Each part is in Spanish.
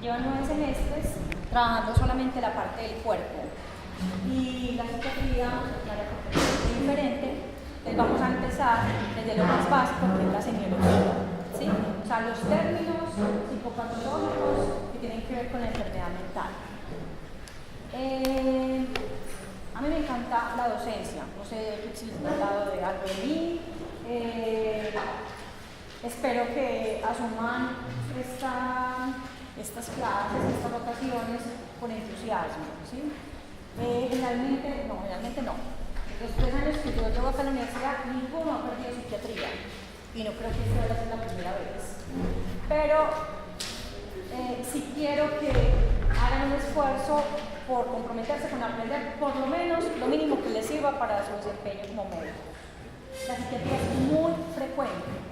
llevan 9 semestres trabajando solamente la parte del cuerpo. Y la psiquiatría, es diferente. Les vamos a empezar desde lo más básico, que es la semiología, ¿sí? O sea, los términos psicopatológicos que tienen que ver con la enfermedad mental. A mí me encanta la docencia, no sé si les he hablado de algo de mí. Espero que asuman estas clases, estas rotaciones con entusiasmo, ¿sí? Generalmente no. Los 3 años que yo llevo acá en la universidad, ninguno ha perdido psiquiatría, y no creo que esta vaya a ser la primera vez. Pero sí quiero que hagan un esfuerzo por comprometerse con aprender por lo menos lo mínimo que les sirva para su desempeño como médico. La psiquiatría es muy frecuente.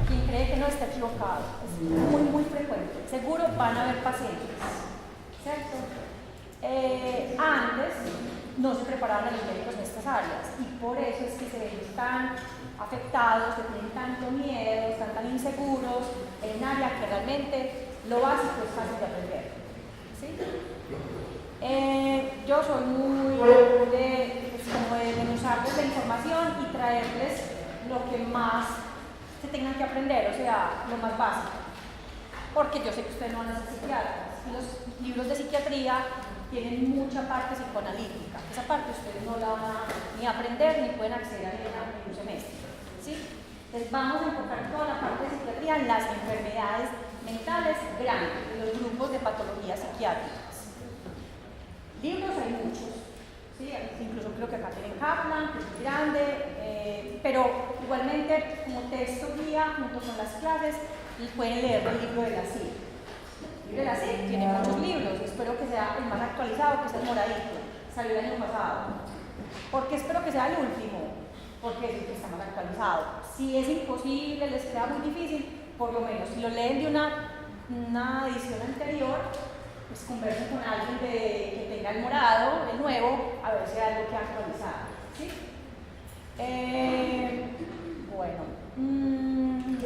Quien cree que no está equivocado, es muy frecuente. Seguro van a haber pacientes, ¿cierto? Antes no se preparaban a los médicos en estas áreas y por eso es que se ven tan afectados, que tienen tanto miedo, están tan inseguros en un área que realmente lo básico es fácil de aprender, ¿sí? Yo soy muy de usarles la información y traerles lo que más se tengan que aprender, o sea, lo más básico, porque yo sé que ustedes no van a ser psiquiatras y los libros de psiquiatría tienen mucha parte psicoanalítica. Esa parte ustedes no la van a ni aprender ni pueden acceder a ella en un semestre, ¿sí? Entonces vamos a enfocar toda la parte de psiquiatría en las enfermedades mentales grandes, en los grupos de patologías psiquiátricas. Libros hay muchos, ¿sí? Incluso creo que acá tienen Kaplan, que es muy grande, pero igualmente como texto guía junto con las clases pueden leer el libro de la CID. El libro de la CID tiene muchos libros, espero que sea el más actualizado, que es el moradito, salió el año pasado. ¿Por qué espero que sea el último? Porque es el que está más actualizado. Si es imposible, les queda muy difícil, por lo menos si lo leen de una edición anterior, pues conversen con alguien que tenga el morado, el nuevo, a ver si hay algo que actualizar, ¿sí?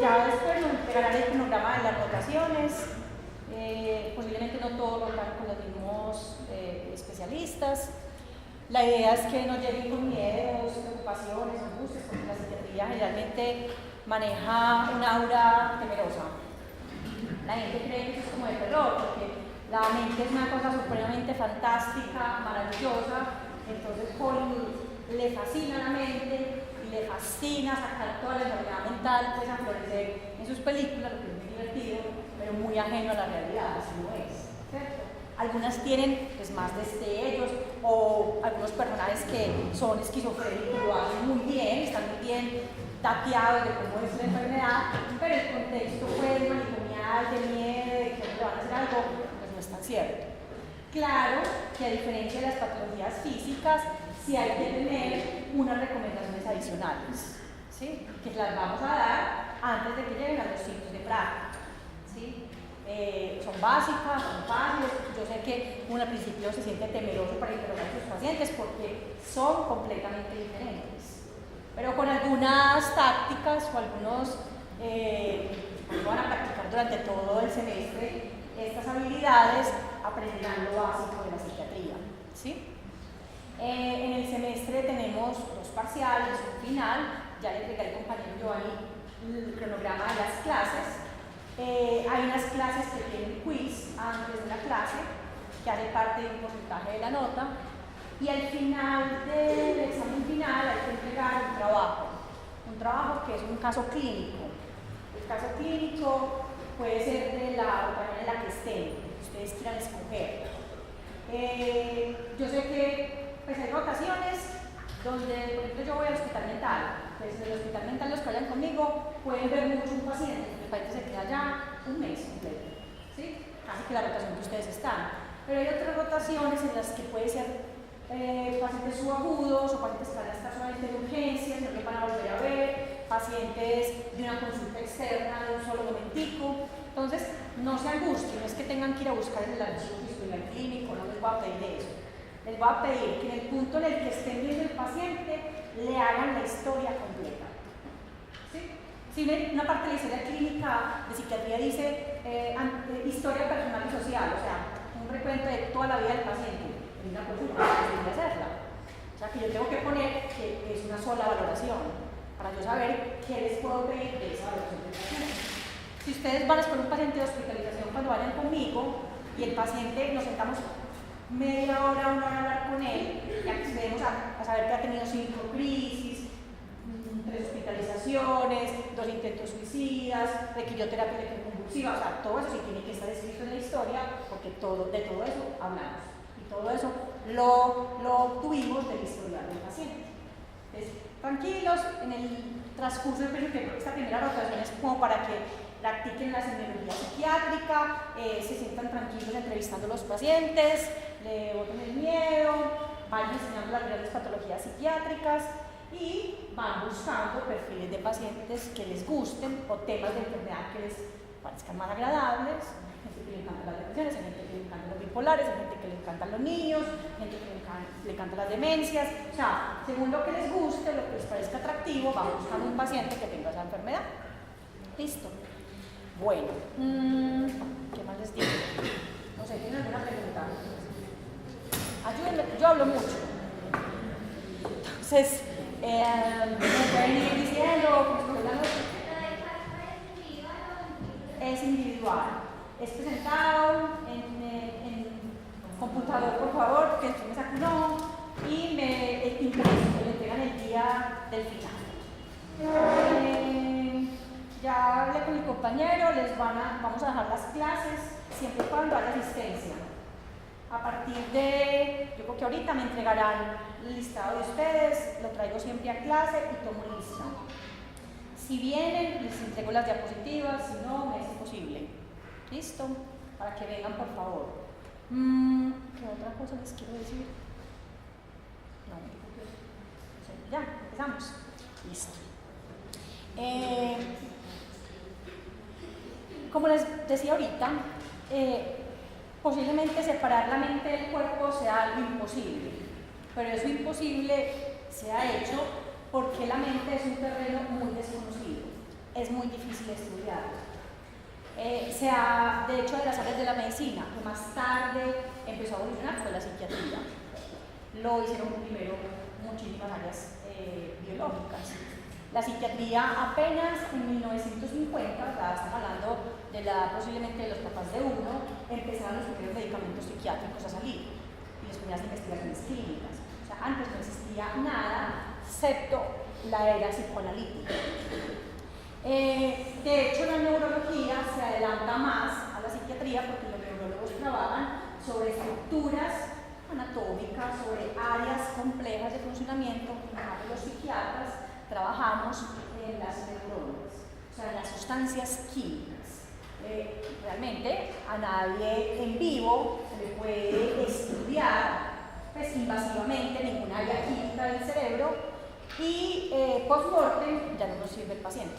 Ya después nos entregarán el cronograma de las rotaciones. Posiblemente no todos rotan con los mismos especialistas. La idea es que no lleguen con miedos, preocupaciones, angustias, porque la psiquiatría generalmente maneja un aura temerosa. La gente cree que eso es como de terror, porque la mente es una cosa supremamente fantástica, maravillosa. Entonces Hollywood le fascina la mente y le fascina sacar toda la enfermedad mental, pues a florecer en sus películas, lo que es muy divertido, pero muy ajeno a la realidad, así no es, ¿cierto? Algunas tienen pues, más destellos o algunos personajes que son esquizofrénicos, lo hacen muy bien, están muy bien tateados de cómo es la enfermedad, pero el contexto pues manicomial, de miedo, de que le van a hacer algo, pues no es tan cierto. Claro que a diferencia de las patologías físicas, sí hay que tener unas recomendaciones adicionales, ¿sí? Que las vamos a dar antes de que lleguen a los sitios de práctica, ¿sí? Son básicas, son fáciles. Yo sé que uno al principio se siente temeroso para interrogar a sus pacientes porque son completamente diferentes, pero con algunas tácticas o algunos van a practicar durante todo el semestre estas habilidades, aprenderán lo básico de la psiquiatría, ¿sí? En el semestre tenemos 2 parciales, un final, ya le entregué al compañero Giovanni el cronograma de las clases. Hay unas clases que tienen quiz antes de la clase, que hace parte de un porcentaje de la nota, y al final del examen final hay que entregar un trabajo que es un caso clínico. El caso clínico puede ser de la organización en la que estén, ustedes quieran escoger. Yo sé que pues, hay rotaciones donde, por ejemplo, yo voy al hospital mental. Pues en el hospital mental, los que vayan conmigo pueden ver mucho un paciente, el paciente se queda allá un mes completo, ¿sí? Casi que la rotación que ustedes están. Pero hay otras rotaciones en las que puede ser pacientes subagudos o pacientes que van a estar solamente de urgencias, no los van a volver a ver, pacientes de una consulta externa de un solo momentico. Entonces, no se angustien, no es que tengan que ir a buscar en el archivo historial clínico, no les voy a pedir eso. Les voy a pedir que en el punto en el que estén viendo el paciente le hagan la historia completa. ¿Sí? Si una parte de la historia clínica de psiquiatría dice historia personal cuento de toda la vida del paciente en una consulta, hay que hacerla. O sea que yo tengo que poner que es una sola valoración para yo saber qué les puedo pedir de esa valoración del paciente. Si ustedes van a poner un paciente de hospitalización cuando vayan conmigo y el paciente nos sentamos media hora, una hora a hablar con él y accedemos a saber que ha tenido 5 crisis, 3 hospitalizaciones, 2 intentos suicidas, requirió terapia electroconvulsiva, o sea, todo eso sí tiene que estar escrito en la historia porque de todo eso hablamos y todo eso lo obtuvimos del historial del paciente. Entonces, tranquilos, en el transcurso de esta primera rotación es como para que practiquen la semiología psiquiátrica, se sientan tranquilos entrevistando a los pacientes, le boten el miedo, van enseñando las reales patologías psiquiátricas y van buscando perfiles de pacientes que les gusten o temas de enfermedad que les parezcan más agradables. Hay gente que le encantan las depresiones, hay gente que le encantan los bipolares, hay gente que le encantan los niños, hay gente que le encantan las demencias. O sea, según lo que les guste, lo que les parezca atractivo, van buscando un paciente que tenga esa enfermedad. Listo. Bueno, ¿qué más les digo? No sé, ¿tienen alguna pregunta? Ayúdenme, yo hablo mucho. Entonces, me pueden ir diciendo, es individual. Es presentado en computador, por favor, que me saque un ojo y me impreso, que lo entregan el día del final. Ya hablé con mi compañero, vamos a dejar las clases siempre y cuando haya asistencia. A partir de, yo creo que ahorita me entregarán el listado de ustedes, lo traigo siempre a clase y tomo lista. Si vienen, les entrego las diapositivas, si no, me es imposible. ¿Listo? Para que vengan, por favor. ¿Qué otra cosa les quiero decir? No sé, ya, empezamos. Listo. Como les decía ahorita, posiblemente separar la mente del cuerpo sea algo imposible, pero eso imposible se ha hecho porque la mente es un terreno muy desconocido, es muy difícil estudiarlo. De hecho, de las áreas de la medicina, que más tarde empezó a evolucionar fue la psiquiatría. Lo hicieron primero muchísimas áreas biológicas. La psiquiatría apenas en 1950, estamos hablando de posiblemente de los papás de uno, empezaron los primeros medicamentos psiquiátricos a salir y las primeras investigaciones clínicas. O sea, antes no existía nada, excepto la era psicoanalítica. De hecho, la neurología se adelanta más a la psiquiatría porque los neurólogos trabajan sobre estructuras anatómicas, sobre áreas complejas de funcionamiento, y los psiquiatras trabajamos en las neuronas, o sea, en las sustancias químicas. Realmente a nadie en vivo se le puede estudiar pues, invasivamente ninguna área química del cerebro y post-mortem ya no nos sirve el paciente,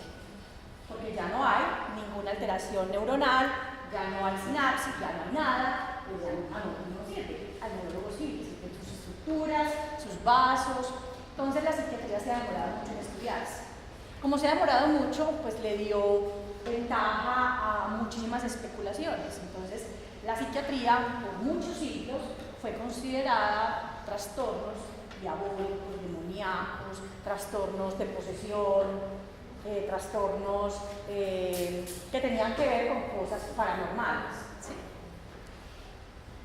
porque ya no hay ninguna alteración neuronal, ya no hay sinapsis, ya no hay nada, pues ya no sirve, al neurólogo sirve sus estructuras, sus vasos. Entonces la psiquiatría se ha demorado mucho en estudiarse. Como se ha demorado mucho, pues le dio ventaja a muchísimas especulaciones. Entonces la psiquiatría por muchos siglos fue considerada trastornos diabólicos, demoníacos, trastornos de posesión, trastornos que tenían que ver con cosas paranormales. ¿Sí?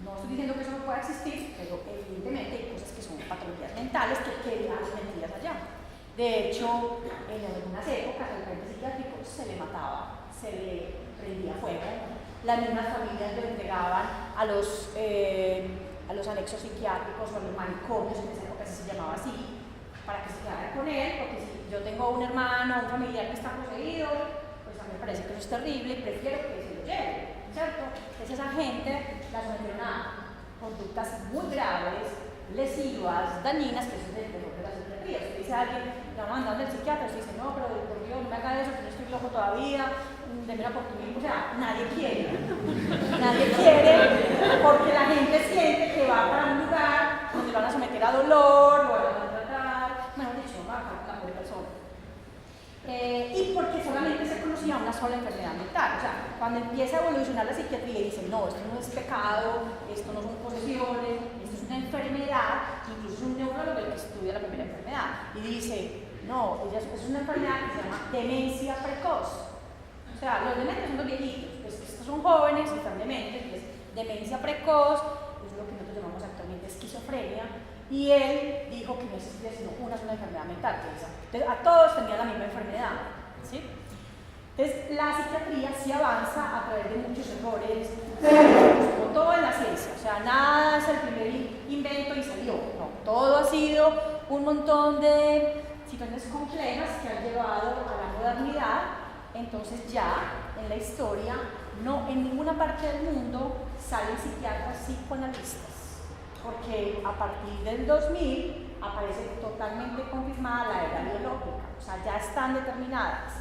No estoy diciendo que eso no pueda existir, pero evidentemente hay cosas que son patologías mentales que quedan metidas allá. De hecho, en algunas épocas al paciente psiquiátrico se le mataba, se le prendía fuego. Las mismas familias lo entregaban a los anexos psiquiátricos o a los manicomios, en esa época se llamaba así, para que se quedara con él, porque si yo tengo un hermano o un familiar que está poseído, pues a mí me parece que eso es terrible y prefiero que se lo lleve. ¿Cierto? Entonces esa gente la sometieron a conductas muy graves, lesivas, dañinas, que eso es el terror de la psiquiatría. Si dice a alguien, le van a mandar del psiquiatra, usted dice, no, pero por Dios, no me haga eso, que yo estoy loco todavía, deme una oportunidad. O sea, nadie quiere, porque la gente siente que va para un lugar donde lo van a someter a dolor, lo van a maltratar, bueno, de hecho, va a la pobre persona. y porque solamente se conocía una sola enfermedad mental. O sea, cuando empieza a evolucionar la psiquiatría y dicen, no, esto no es pecado, esto no son posesiones, esto es una enfermedad, incluso es un neurólogo el que estudia la primera enfermedad, y dice, no, es una enfermedad que se llama demencia precoz. O sea, los dementes son los viejitos, pues estos son jóvenes y están dementes, pues demencia precoz, es lo que nosotros llamamos actualmente esquizofrenia, y él dijo que no existía sino una sola enfermedad mental, que esa. Entonces, a todos tenían la misma enfermedad, ¿sí? Entonces, la psiquiatría sí avanza a través de muchos errores, como todo en la ciencia, o sea, nada es el primer invento y salió, no, todo ha sido un montón de situaciones complejas que han llevado a la modernidad. Entonces ya en la historia, no en ninguna parte del mundo salen psiquiatras psicoanalistas, porque a partir del 2000 aparece totalmente confirmada la era biológica, o sea, ya están determinadas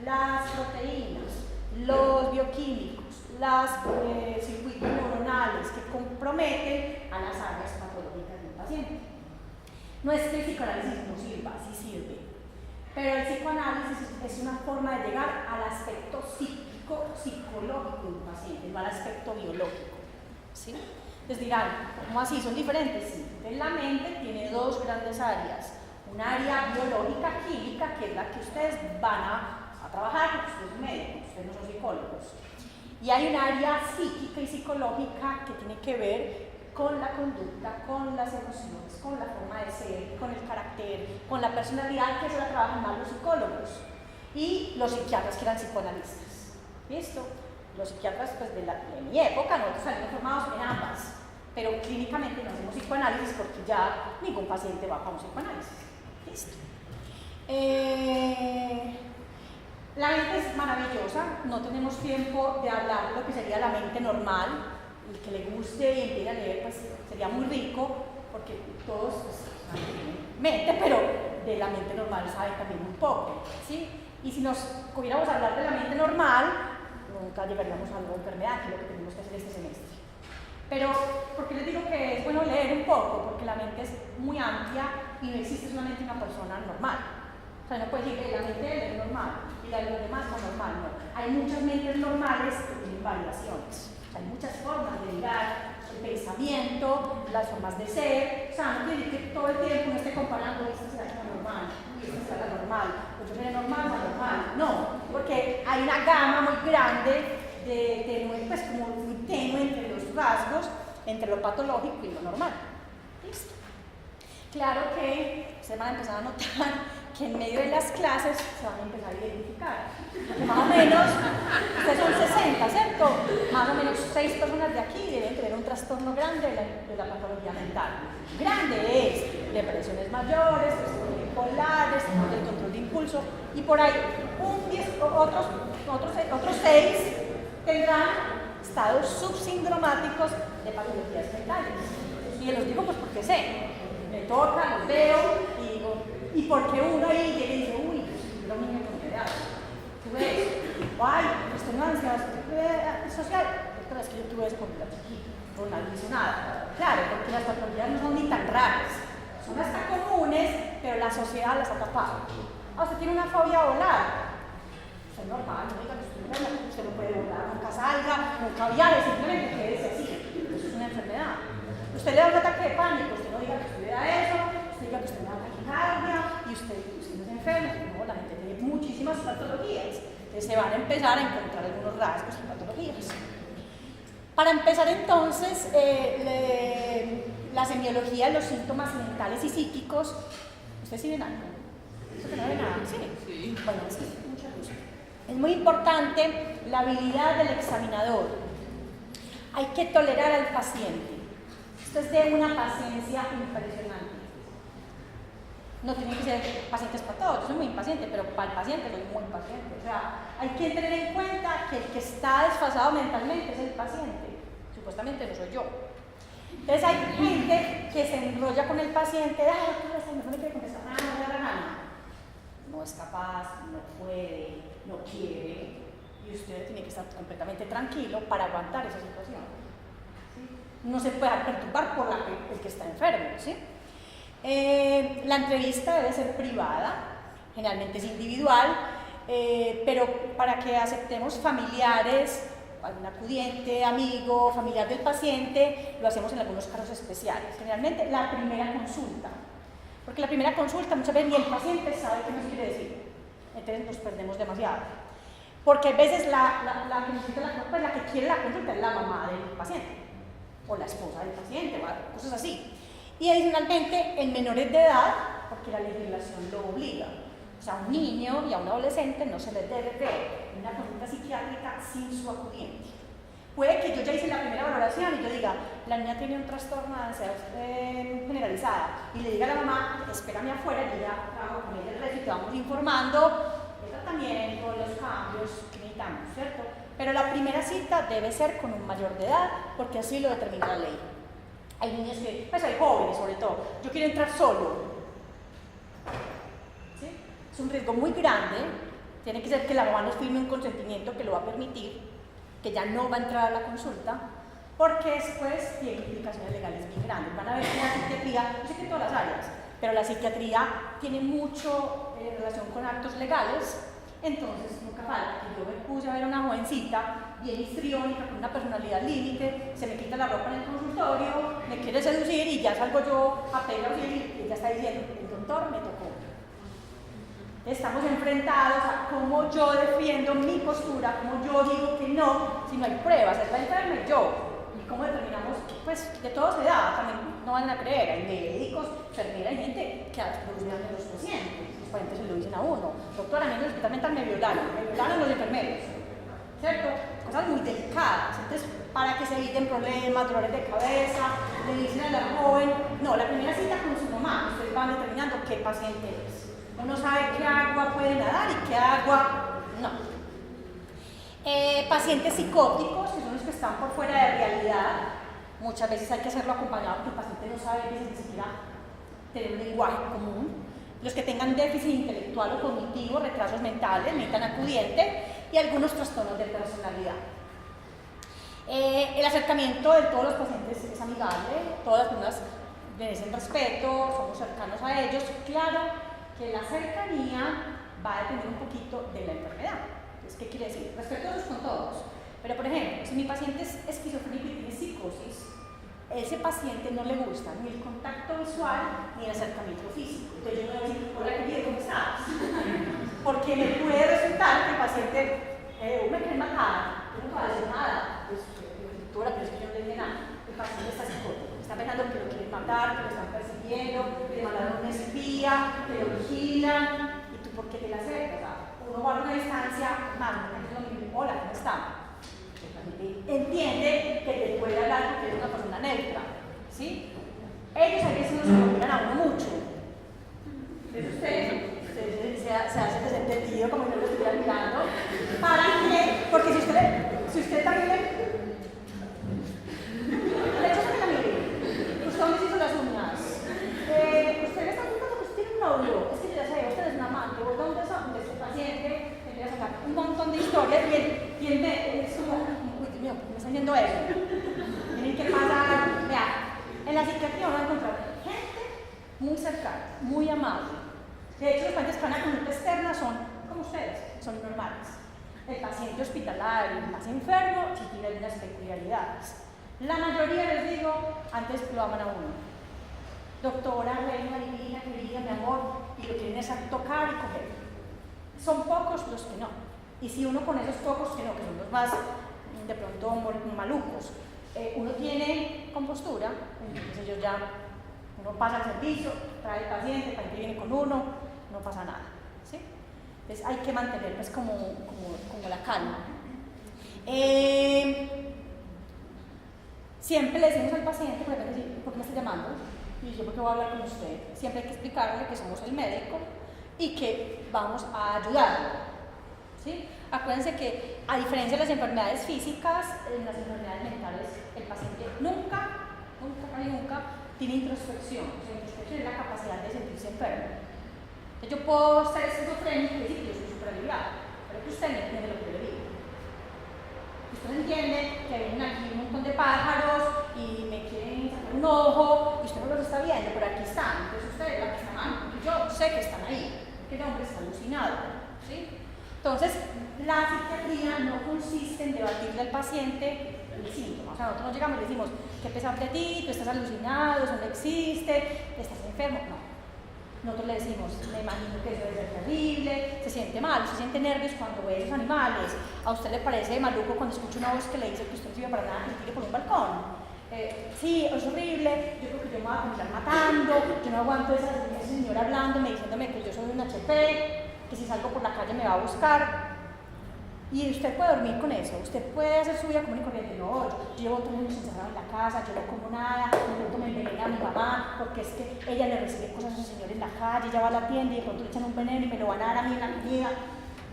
las proteínas, los bioquímicos, los circuitos neuronales que comprometen a las áreas patológicas del paciente. No es que el psicoanálisis no sirva, sí sirve, pero el psicoanálisis es una forma de llegar al aspecto psíquico, psicológico de un paciente, no al aspecto biológico, ¿sí? Entonces dirán, ¿cómo así? ¿Son diferentes? Sí. Entonces la mente tiene dos grandes áreas, un área biológica, química, que es la que ustedes van a trabajar, porque ustedes son médicos, ustedes no son psicólogos, y hay un área psíquica y psicológica que tiene que ver con la conducta, con las emociones, con la forma de ser, con el carácter, con la personalidad, que eso la trabajan más los psicólogos y los psiquiatras que eran psicoanalistas. ¿Listo? Los psiquiatras pues, de mi época, nosotros salimos formados en ambas, pero clínicamente no hacemos psicoanálisis porque ya ningún paciente va para un psicoanálisis. ¿Listo? La mente es maravillosa, no tenemos tiempo de hablar de lo que sería la mente normal. El que le guste y empiece a leer, pues sería muy rico, porque todos pues, tienen mente, pero de la mente normal saben también muy poco, ¿sí? Y si nos pudiéramos hablar de la mente normal, nunca llegaríamos a una enfermedad, que es lo que tenemos que hacer este semestre. Pero, ¿por qué les digo que es bueno leer un poco? Porque la mente es muy amplia y no existe solamente una persona normal. O sea, no puede decir que la mente de él es normal y la de los demás es normal, no. Hay muchas mentes normales que tienen variaciones. Hay muchas formas de mirar el pensamiento, las formas de ser. O sea, no quiere decir que todo el tiempo uno esté comparando, esta será la normal, y esta será la normal, otra será normal, la normal. No, porque hay una gama muy grande de pues como muy tenue entre los rasgos, entre lo patológico y lo normal. ¿Listo? Claro que ustedes van a empezar a notar que en medio de las clases se van a empezar a identificar. Porque más o menos, ustedes son 60, ¿cierto? Más o menos 6 personas de aquí deben tener un trastorno grande de la patología mental. Grande es depresiones mayores, trastornos bipolares, del control de impulso, y por ahí otros 6 tendrán estados subsindromáticos de patologías mentales. Y los digo pues porque sé, me toca, los veo y digo, y porque uno ahí llega y dice, uy, los niños con edad. Tú ves, ay, esto no es ansiedad social. Otra vez que yo tuve eso con la chiquita, no hizo nada. Claro, porque las patologías no son ni tan raras, son hasta comunes, pero la sociedad las ha tapado. Ah, usted tiene una fobia a volar. Eso es normal, no diga que usted no puede volar, nunca salga, nunca viaje, simplemente quédese así. Eso es una enfermedad. Usted le da un ataque de pánico, usted no diga que usted le da eso, usted diga que usted le da taquicardia y usted no es enfermo. No, la gente tiene muchísimas patologías. Entonces se van a empezar a encontrar algunos rasgos y patologías. Para empezar entonces, la semiología de los síntomas mentales y psíquicos. ¿Ustedes sí ven algo? ¿Eso que no ven nada? Sí. Bueno, es mucha luz. Es muy importante la habilidad del examinador. Hay que tolerar al paciente. Esto es de una paciencia impresionante. No tienen que ser pacientes para todos, yo soy muy impaciente, pero para el paciente soy muy impaciente. O sea, hay que tener en cuenta que el que está desfasado mentalmente es el paciente. Supuestamente no soy yo. Entonces hay gente que se enrolla con el paciente, no me quiere contestar nada, no le da la gana. No es capaz, no puede, no quiere, y usted tiene que estar completamente tranquilo para aguantar esa situación. ¿Sí? No se puede perturbar por el que está enfermo, ¿sí? La entrevista debe ser privada, generalmente es individual, pero para que aceptemos familiares, algún acudiente, amigo, familiar del paciente, lo hacemos en algunos casos especiales. Generalmente la primera consulta, porque la primera consulta muchas veces ni el paciente sabe qué nos quiere decir, entonces nos perdemos demasiado. Porque a veces la que necesita la consulta, la que quiere la consulta es la mamá del paciente, o la esposa del paciente, o cosas así. Y adicionalmente en menores de edad, porque la legislación lo obliga. O sea, a un niño y a un adolescente no se les debe ver una consulta psiquiátrica sin su acudiente. Puede que yo ya hice la primera valoración y yo diga, la niña tiene un trastorno de ansiedad generalizada, y le diga a la mamá, espérame afuera, yo ya trabajo con ella el resto y te vamos informando el tratamiento, los cambios que necesitamos, ¿cierto? Pero la primera cita debe ser con un mayor de edad, porque así lo determina la ley. Hay niños que, pues hay jóvenes sobre todo, yo quiero entrar solo. ¿Sí? Es un riesgo muy grande, tiene que ser que la mamá nos firme un consentimiento que lo va a permitir, que ya no va a entrar a la consulta, porque después tiene implicaciones legales muy grandes. Van a ver que la psiquiatría, no sé que en todas las áreas, pero la psiquiatría tiene mucho relación con actos legales, entonces nunca falta que yo me puse a ver a una jovencita bien histriónica, con una personalidad límite, se me quita la ropa en el consultorio, me quiere seducir y ya salgo yo a pegar y ella está diciendo, el doctor me tocó. Estamos enfrentados a cómo yo defiendo mi postura, cómo yo digo que no, si no hay pruebas, es la enferma y yo. Y cómo determinamos, pues de todo se da, también no van a creer, hay médicos, enfermeras, hay gente que evolucionan de los pacientes, los pacientes se lo dicen a uno, doctora, a mí en el hospital mental me violaron los enfermeros, ¿cierto? Cosas muy delicadas, entonces para que se eviten problemas, dolores de cabeza, le dicen a la joven, no, la primera cita con su mamá, ustedes van determinando qué paciente es. Uno sabe qué agua puede nadar y qué agua no. Pacientes psicóticos, que son los que están por fuera de realidad, muchas veces hay que hacerlo acompañado porque el paciente no sabe ni siquiera tener un lenguaje común. Los que tengan déficit intelectual o cognitivo, retrasos mentales, necesitan acudiente, y algunos trastornos de personalidad. El acercamiento de todos los pacientes es amigable, todas las personas merecen respeto, somos cercanos a ellos, claro que la cercanía va a depender un poquito de la enfermedad. Entonces, ¿qué quiere decir? Respetuosos con todos. Pero, por ejemplo, si mi paciente es esquizofrénico y tiene psicosis, a ese paciente no le gusta ni el contacto visual ni el acercamiento físico. Entonces, yo no le voy a decir, hola, querido, ¿cómo estás? Porque me puede resultar que el paciente, me quiere matar, yo no puedo decir nada. Pues, doctora, pero es que yo no le dije nada. El paciente está psicótico. Está pensando que lo quieren matar, que lo están persiguiendo, que le mandaron una espía, que lo vigilan, y tú, ¿por qué te la acercas? O sea, uno guarda una distancia más, hola, ¿cómo está? El paciente entiende que te puede hablar porque eres una persona neutra, ¿sí? Ellos a veces nos controlan a uno mucho. Entonces usted se hace desentendido como si no lo estuviera mirando. ¿Para qué? Porque si usted también ¿dónde se hizo las uñas? Usted le está preguntando que usted tiene un novio. Es que yo ya sé, usted es un amante. ¿Vos dónde son? De su paciente. Le voy a sacar un montón de historias y él es como, uy, Dios mío, me está yendo eso. Tienen que pasar. Vea, en la psiquiatría van a encontrar gente muy cercana, muy amable. De hecho, los pacientes que van a consulta externa son como ustedes, son normales. El paciente hospitalario, el más enfermo, sí tiene algunas peculiaridades. La mayoría, les digo, antes lo aman a uno. Doctora, reina, divina, querida, mi amor, y lo quieren es a tocar y coger. Son pocos los que no. Y si uno con esos pocos que no, que son los más, de pronto, malucos, uno tiene compostura, entonces ellos ya, uno pasa el servicio, trae el paciente viene con uno, no pasa nada. ¿Sí? Entonces hay que mantener pues, como la calma. Siempre le decimos al paciente, por ejemplo, ¿por qué me está llamando? Y yo, ¿por qué voy a hablar con usted? Siempre hay que explicarle que somos el médico y que vamos a ayudarlo. ¿Sí? Acuérdense que, a diferencia de las enfermedades físicas, en las enfermedades mentales, el paciente nunca tiene introspección. O sea, introspección es la capacidad de sentirse enfermo. Entonces, yo puedo ser esquizofrénico y decir que yo soy superabilidad, pero que usted no entiende lo que yo le digo. Usted entiende que vienen aquí un montón de pájaros y me quieren sacar un ojo y usted no los está viendo, pero aquí están. Entonces usted, aquí están, yo sé que están ahí, que el hombre está alucinado. ¿Sí? Entonces, la psiquiatría no consiste en debatirle al paciente el síntoma. O sea, nosotros no llegamos y le decimos, qué pesar de ti, tú estás alucinado, eso no existe, estás enfermo. No. Nosotros le decimos, me imagino que eso debe ser terrible, se siente mal, se siente nervios cuando ve esos animales. ¿A usted le parece maluco cuando escucha una voz que le dice que usted no sirve para nada, que le tire por un balcón? Sí, es horrible, yo creo que yo me voy a terminar matando, yo no aguanto esa señora hablándome, diciéndome que yo soy un HP, que si salgo por la calle me va a buscar. Y usted puede dormir con eso, usted puede hacer su vida común y corriente. No, yo llevo 3 años encerrado en la casa, yo no como nada, de pronto me envenena a mi mamá, porque es que ella le recibe cosas a ese señor en la calle, ella va a la tienda y de pronto le echan un veneno y me lo van a dar a mí en la comida.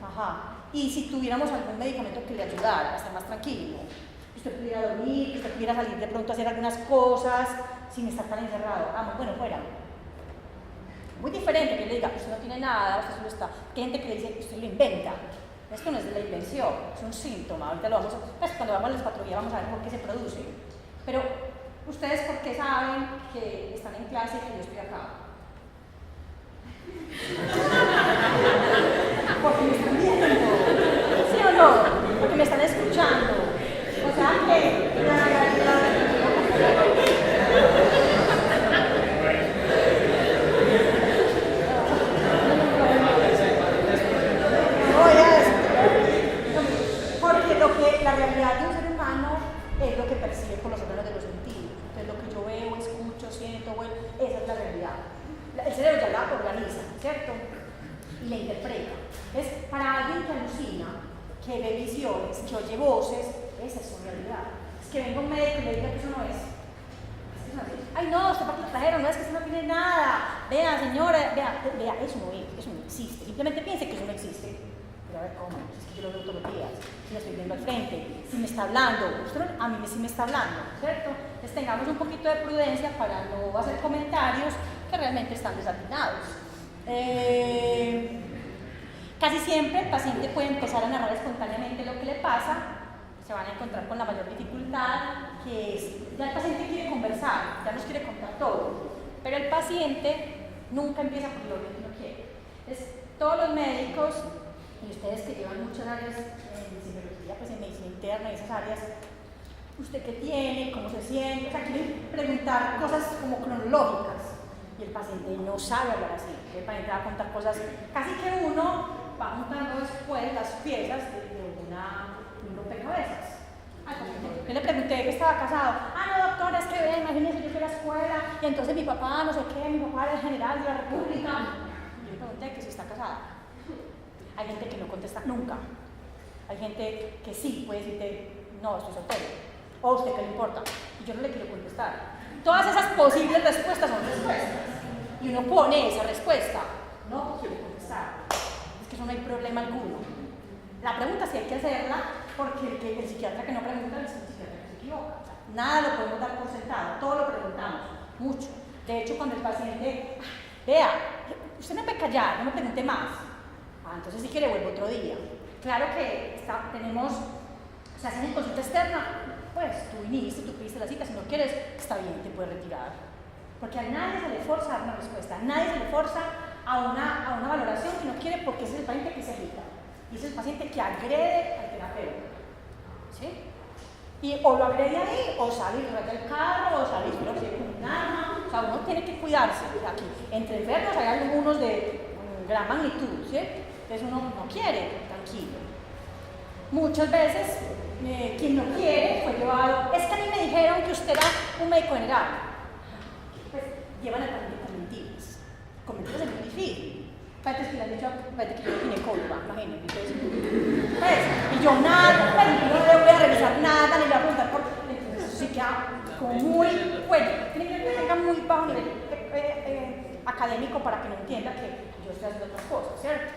Ajá. Y si tuviéramos algún medicamento que le ayudara a estar más tranquilo, que usted pudiera dormir, que usted pudiera salir de pronto a hacer algunas cosas sin estar tan encerrado. Ah, bueno, fuera. Muy diferente que le diga, usted no tiene nada, usted solo está. Hay gente que le dice, usted lo inventa. Esto no es de la invención, es un síntoma. Ahorita lo vamos a, pues cuando vamos a la patología vamos a ver por qué se produce. Pero, ¿ustedes por qué saben que están en clase y que yo estoy acá? Porque me están viendo, ¿sí o no? Porque me están escuchando. O sea que la realidad de un ser humano es lo que percibe por los órganos de los sentidos. Entonces, lo que yo veo, escucho, siento, esa es la realidad. El cerebro ya la organiza, ¿cierto? Y la interpreta. Es para alguien que alucina, que ve visiones, que oye voces, esa es su realidad. Es que venga un médico y le diga que eso no es. Ay, no, usted para qué lo trajeron, no es que eso no tiene nada. Vea, señora, vea, eso no es, eso no existe. Simplemente piense que eso no existe. Pero a ver cómo, es que yo lo veo todos los días, si lo estoy viendo al frente, si me está hablando, usted no, a mí sí me está hablando, ¿cierto? Entonces tengamos un poquito de prudencia para no hacer comentarios que realmente están desatinados. Casi siempre el paciente puede empezar a narrar espontáneamente lo que le pasa, se van a encontrar con la mayor dificultad, que es, ya el paciente quiere conversar, ya nos quiere contar todo, pero el paciente nunca empieza por lo que no quiere. Entonces, todos los médicos, y ustedes que llevan muchas áreas en psicología, pues en medicina interna y esas áreas, ¿usted qué tiene? ¿Cómo se siente? O sea, quieren preguntar cosas como cronológicas y el paciente no sabe hablar así. El paciente va a contar cosas, casi que uno va juntando después las piezas de un rompecabezas. Yo le pregunté que estaba casado. Ah, no, doctora, es que ve, imagínese, yo fui a la escuela y entonces mi papá, no sé qué, mi papá era el general de la república. Yo le pregunté que si está casada. Hay gente que no contesta nunca. Hay gente que sí puede decirte, no, estoy soltero. O a usted qué le importa. Y yo no le quiero contestar. Todas esas posibles respuestas son respuestas. Y uno pone esa respuesta. No quiero contestar. Es que eso no hay problema alguno. La pregunta sí hay que hacerla, porque el psiquiatra que no pregunta es el psiquiatra que se equivoca. O sea, nada lo podemos dar por sentado, todo lo preguntamos, mucho. De hecho, cuando el paciente, vea, usted no puede callar, no me pregunte más. Entonces sí que le vuelvo otro día. Claro que tenemos, o sea, si en consulta externa, pues tú viniste, tú pediste la cita, si no quieres, está bien, te puedes retirar. Porque a nadie se le forza a dar una respuesta, a nadie se le forza a una valoración que no quiere, porque ese es el paciente que se irrita. Y ese es el paciente que agrede al terapeuta. ¿Sí? Y o lo agrede ahí, o sale y raya el carro, o sale y con un arma. O sea, uno tiene que cuidarse. O sea, aquí, entre enfermos hay algunos de gran magnitud, ¿sí? Entonces uno no quiere, tranquilo. Muchas veces, quien no quiere fue llevado. Es que a mí me dijeron que usted era un médico general. Pues llevan al paciente con mentiras. Con mentiras es muy difícil. Fíjate que le han dicho, fíjate que yo soy ginecóloga, imagínate. Pues, y yo nada, pues, yo no le voy a revisar nada, ni le voy a preguntar por. Entonces eso sí queda como muy, bueno, tiene que tenga muy bajo nivel académico para que no entienda que yo estoy haciendo otras cosas, ¿cierto?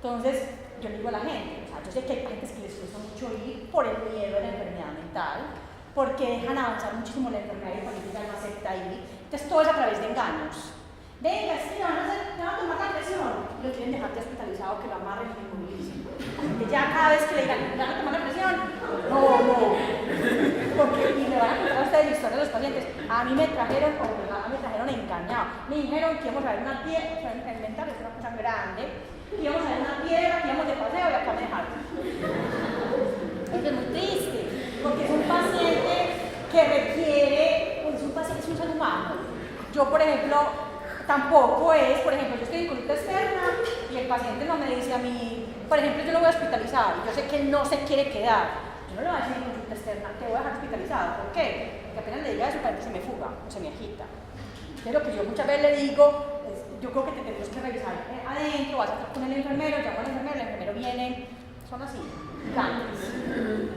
Entonces, yo le digo a la gente, o sea, yo sé que hay pacientes que les cuesta mucho ir por el miedo a la enfermedad mental, porque dejan avanzar muchísimo la enfermedad y el paciente ya no acepta ir. Entonces, todo es a través de engaños. Venga, sí, te van a tomar la presión. Y lo quieren dejar hospitalizado, que lo amarren y lo inmovilicen. Que ya cada vez que le digan, ¿te van a tomar la presión? No. Porque, y le van a contar a ustedes la historia de los pacientes. A mí me trajeron engañado. Me dijeron que íbamos a ver una piel, o sea, el mental es una cosa grande. íbamos a ver una piedra, íbamos de paseo y acá me dejaron. Eso es muy triste, porque es un paciente que requiere, es un ser humano. Yo, por ejemplo, tampoco es, por ejemplo, yo estoy en consulta externa y el paciente no me dice a mí, por ejemplo, yo lo voy a hospitalizar y yo sé que él no se quiere quedar. Yo no le voy a decir en consulta externa, te voy a dejar hospitalizado. ¿Por qué? Porque apenas le diga eso, parece que se me fuga o se me agita. Pero que yo muchas veces le digo, yo creo que te tenemos que revisar adentro, vas a estar con el enfermero, llamo al enfermero viene, son así, gigantes.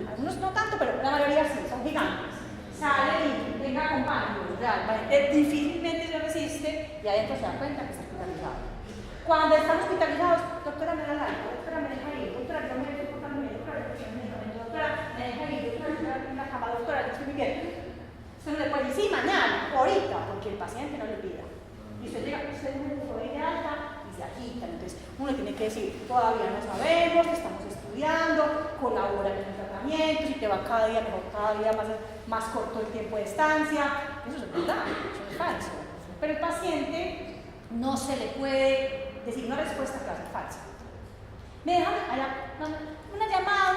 Algunos no tanto, pero la mayoría sí, son gigantes. Sale y venga, acompáñenos, realmente difícilmente se resiste y adentro se da cuenta que está hospitalizado. Cuando están hospitalizados, doctora, me da algo, doctora, me deja ir, doctora, yo me estoy portando bien, doctora, me deja ir, doctora, en la cama, doctora, yo estoy muy bien. Usted no le puede decir, sí, mañana, ahorita, porque el paciente no le pida. Y usted llega, usted no le puede ir de alta y se agitan. Entonces, uno tiene que decir, todavía no sabemos, estamos estudiando, colabora en el tratamiento, si te va cada día mejor, cada día más corto el tiempo de estancia. Eso es verdad, eso es falso. Pero el paciente no se le puede decir una respuesta que va a ser falsa. Me dejan una llamada.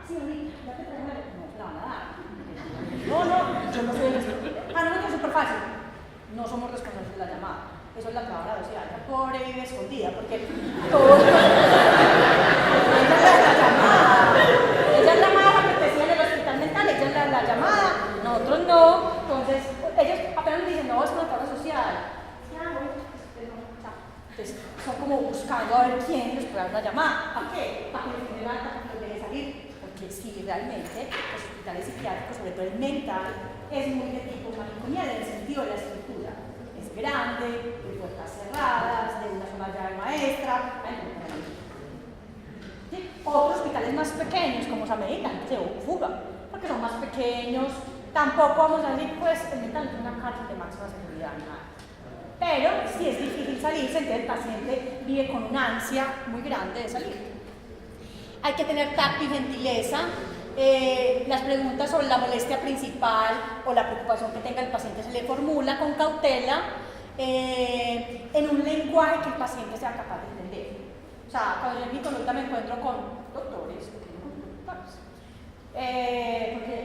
Sí, ahorita, ya te traigo no, la van a dar. No, yo no soy el no, es súper fácil. No somos responsables de la llamada. Eso es la trabajadora social. La pobre vive escondida porque todo. Ella es la llamada. Ella es la llamada que te decía en el hospital mental, ella es la llamada. Nosotros no. Entonces, ellos apenas me dicen, no, es una trabajadora social. Entonces, son como buscando a ver quién les puede dar una llamada. ¿Para qué? Para que les levanta, para que los deje salir. Porque sí, realmente, los hospitales psiquiátricos, sobre todo el mental, es muy de tipo manicomial en el sentido de la estructura. Es grande, de puertas cerradas, de una sola llave maestra. ¿Sí? Otros hospitales más pequeños, como Samedita, se fuga, porque son más pequeños. Tampoco vamos a decir, pues, el mental es una cárcel de máxima seguridad, nada. Pero si es difícil salirse, entonces el paciente vive con una ansia muy grande de salir. Hay que tener tacto y gentileza. Las preguntas sobre la molestia principal o la preocupación que tenga el paciente se le formula con cautela en un lenguaje que el paciente sea capaz de entender. O sea, cuando yo en mi consulta me encuentro con doctores, porque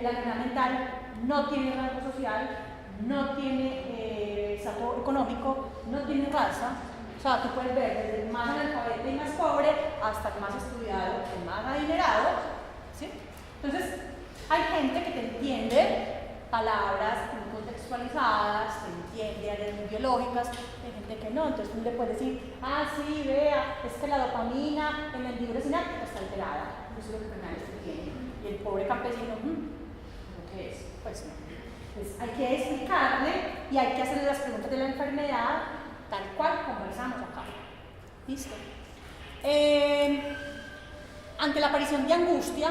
la enfermedad mental no tiene rango social, no tiene estatus económico, no tiene raza. O sea, tú puedes ver desde el más analfabeto y más pobre hasta el más estudiado, el más adinerado, ¿sí? Entonces, hay gente que te entiende palabras muy contextualizadas, te entiende áreas muy biológicas, hay gente que no. Entonces tú le puedes decir, ah, sí, vea, es que la dopamina en el libro sináptico está alterada. Eso es lo que nadie tiene. Y el pobre campesino, ¿lo que es? Pues no. Entonces hay que explicarle y hay que hacerle las preguntas de la enfermedad tal cual conversamos acá. ¿Listo? Ante la aparición de angustia,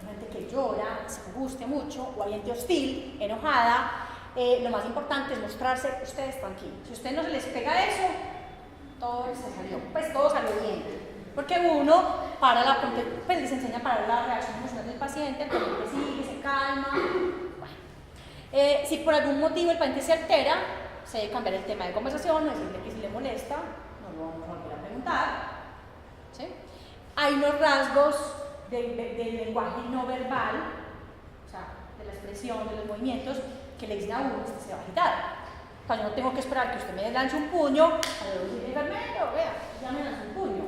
gente que llora, se angustia mucho, o hay gente hostil, enojada, lo más importante es mostrarse ustedes tranquilos. Si a ustedes no se les pega eso, todo se salió, pues todo salió bien. Porque uno pues les enseña a parar la reacción emocional del paciente, el paciente sigue, se calma. Bueno. Si por algún motivo el paciente se altera, se debe cambiar el tema de conversación, decirle que si le molesta, no lo vamos a volver a preguntar. ¿Sí? Hay unos rasgos del lenguaje no verbal, o sea, de la expresión, de los movimientos, que le dicen a uno que se va a agitar. O sea, yo no tengo que esperar que usted me lance un puño, a ver, enfermero, vea, ya me lanzó un puño.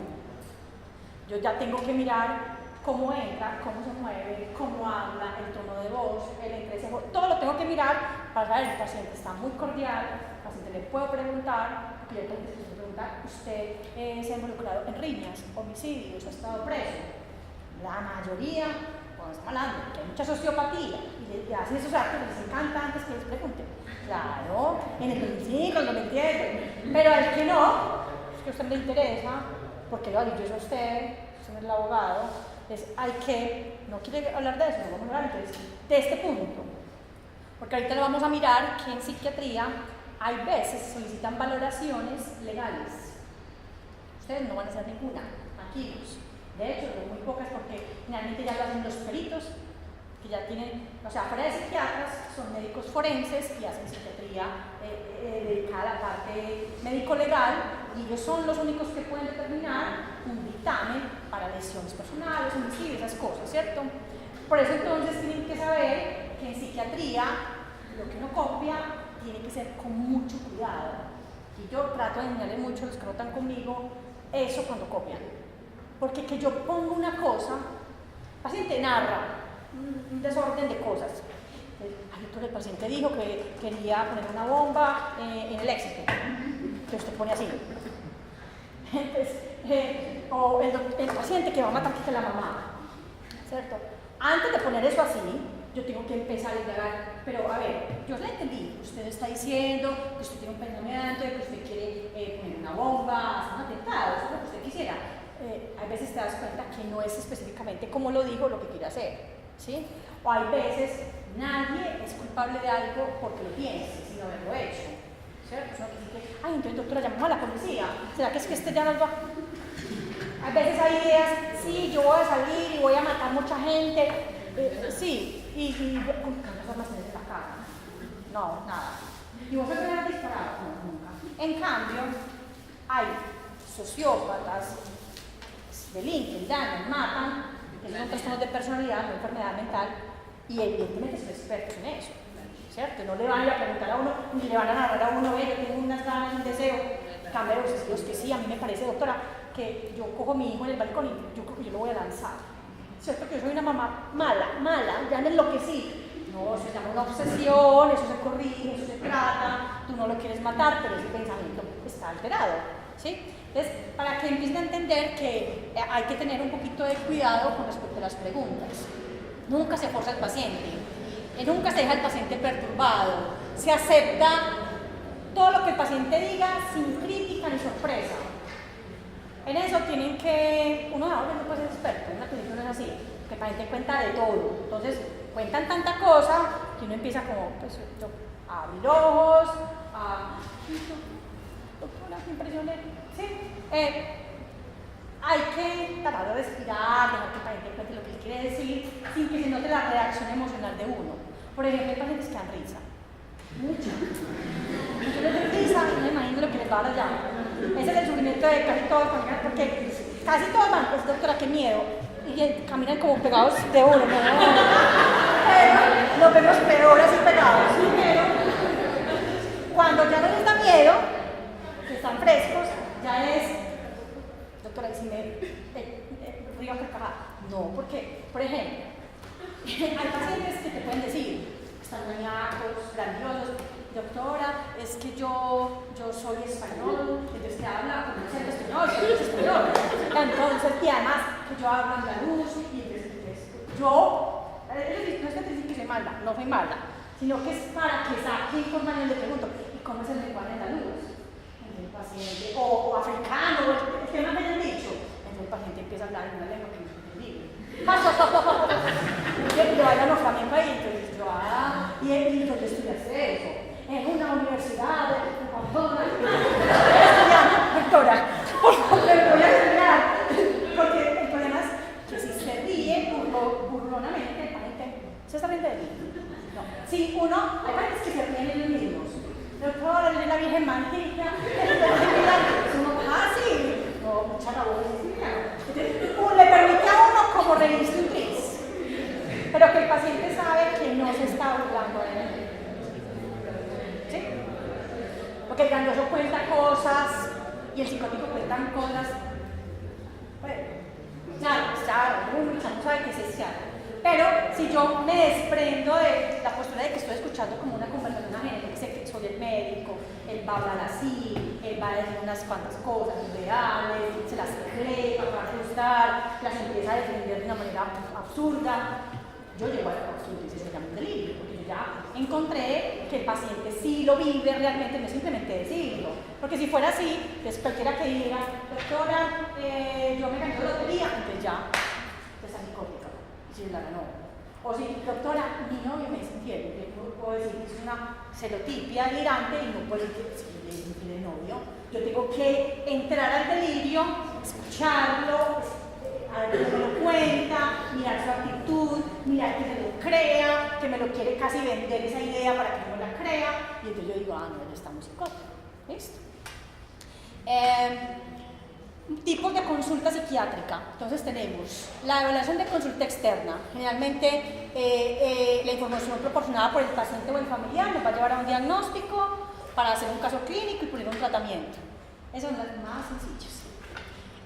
Yo ya tengo que mirar cómo entra, cómo se mueve, cómo habla, el tono de voz, el entrecejo, todo lo tengo que mirar para saber si el paciente está muy cordial, el paciente le puedo preguntar, porque yo tengo que preguntar, ¿usted se ha involucrado en riñas, homicidios, ha estado preso? La mayoría, cuando estamos hablando, que hay mucha sociopatía, y le hacen esos actos, les encanta antes que les pregunten. Claro, en el 25, en el 27, pero al que no, es que a usted le interesa, porque lo ha dicho eso a usted es el abogado, hay que, no quiere hablar de eso, no vamos a hablar entonces de este punto, porque ahorita lo vamos a mirar que en psiquiatría hay veces solicitan valoraciones legales. Ustedes no van a hacer ninguna, tranquilos. De hecho, muy pocas porque finalmente ya lo hacen los peritos, que ya tienen, o sea, fuera de psiquiatras, son médicos forenses que hacen psiquiatría dedicada a la parte médico-legal, y ellos son los únicos que pueden determinar un dictamen para lesiones personales, homicidios, esas cosas, ¿cierto? Por eso entonces tienen que saber que en psiquiatría lo que uno copia tiene que ser con mucho cuidado. Y yo trato de enseñarles mucho a los que no están conmigo eso cuando copian. Porque que yo ponga una cosa, el paciente narra un desorden de cosas. El paciente dijo que quería poner una bomba en el éxito. Entonces usted pone así. Entonces, o el paciente que va a matar a la mamá, ¿cierto? Antes de poner eso así, yo tengo que empezar a indagar, pero a ver, yo la entendí, usted está diciendo que usted tiene un pensamiento, de que usted quiere poner una bomba, hacer un atentado, eso es lo que usted quisiera. A veces te das cuenta que no es específicamente como lo dijo lo que quiere hacer, ¿sí? O hay veces, nadie es culpable de algo porque lo piense, sin haberlo hecho, ¿cierto? Eso no quiere decir que, ay, entonces doctora, llamamos a la policía, ¿será que es que este ya nos va? A veces hay ideas, sí, yo voy a salir y voy a matar mucha gente, sí, y con las armas en la cara. No, nada. ¿Y vos te has disparado? No, nunca. En cambio, hay sociópatas, delinquen, dañan, matan, que son trastornos de personalidad, no enfermedad mental, y evidentemente son expertos en eso, ¿cierto? No le van a preguntar a uno, ni le van a narrar a uno, yo tengo unas ganas, un deseo. Cambio los testigos que sí, a mí me parece, doctora, que yo cojo a mi hijo en el balcón y yo creo que yo lo voy a lanzar. ¿Cierto? Que yo soy una mamá mala, ya me enloquecí. No, se llama una obsesión, eso se corrige, eso se trata, tú no lo quieres matar, pero ese pensamiento está alterado, ¿sí? Entonces, para que empiecen a entender que hay que tener un poquito de cuidado con respecto a las preguntas. Nunca se forza al paciente, nunca se deja al paciente perturbado, se acepta todo lo que el paciente diga sin crítica ni sorpresa. En eso tienen que, uno ahora no puede ser experto, en una clínica no es así, que el paciente cuenta de todo, entonces cuentan tanta cosa que uno empieza como, pues yo, a abrir ojos, doctora, qué impresioné, sí, hay que tratar de respirar, dejar que el paciente cuente lo que él quiere decir, sin que se note la reacción emocional de uno. Por ejemplo, hay pacientes que dan risa, mucho. Yo les doy risa, no me imagino lo que les va a dar allá. Ese es el sufrimiento de casi todos, porque casi todos van, pues doctora, qué miedo, y caminan como pegados de uno, ¿no? Pero los vemos peor así pegados. Pero cuando ya no les da miedo, que están frescos, ya es, doctora, si me río a carcajada. No, porque, por ejemplo, hay pacientes que te pueden decir, están maníacos, grandiosos, doctora, es que yo soy español, entonces te habla con un acento español, yo soy español. Entonces, y además que yo hablo andaluz, y entonces yo, no es que te dicen que soy mala, no soy mala, sino que es para que saque información. Le pregunto, ¿y cómo es el lenguaje andaluz? Entonces el paciente, o africano, el tema que hayan dicho, entonces el paciente empieza a hablar en una lengua que no es entendible. Yo bailo flamenco ahí, entonces yo, y yo estudiaste eso. En una universidad de Pamplona, doctora, por favor, le voy a estudiar, porque el problema es que si se ríe burlonamente, el paciente se está riendo de mí. No. Si uno, hay pacientes que se ríen ellos mismos. Doctora, la Virgen María, uno, sí, no, mucha labor. Le permite a uno como reírse un tris, pero que el paciente sabe que no se está burlando de él. ¿Sí? Porque el grandioso cuenta cosas y el psicótico cuentan cosas. Bueno, ya uno no sabe qué es eso. Pero si yo me desprendo de la postura de que estoy escuchando como una conversación ajena, que sé que soy el médico, él va a hablar así, él va a decir unas cuantas cosas reales, se las cree, va a frustrar, las empieza a defender de una manera absurda, yo llego a la absurda y se llama un delirio, porque yo ya encontré que el paciente sí lo vive realmente, no es simplemente decirlo. Porque si fuera así, pues cualquiera que diga, doctora, yo me gané la lotería, entonces ya, pues a psicótica, y si la ganó. O si, doctora, mi novio me es infiel, yo puedo decir que es una serotipia delirante y no puedo decir que es infiel el novio. Yo tengo que entrar al delirio, escucharlo, a ver que me lo cuenta, mirar su actitud, mirar que se lo crea, que me lo quiere casi vender esa idea para que no la crea, y entonces yo digo, no, él está muy psicótico. ¿Listo? Tipos de consulta psiquiátrica. Entonces tenemos la evaluación de consulta externa. Generalmente la información proporcionada por el paciente o el familiar nos va a llevar a un diagnóstico para hacer un caso clínico y poner un tratamiento. Esas son las más sencillas.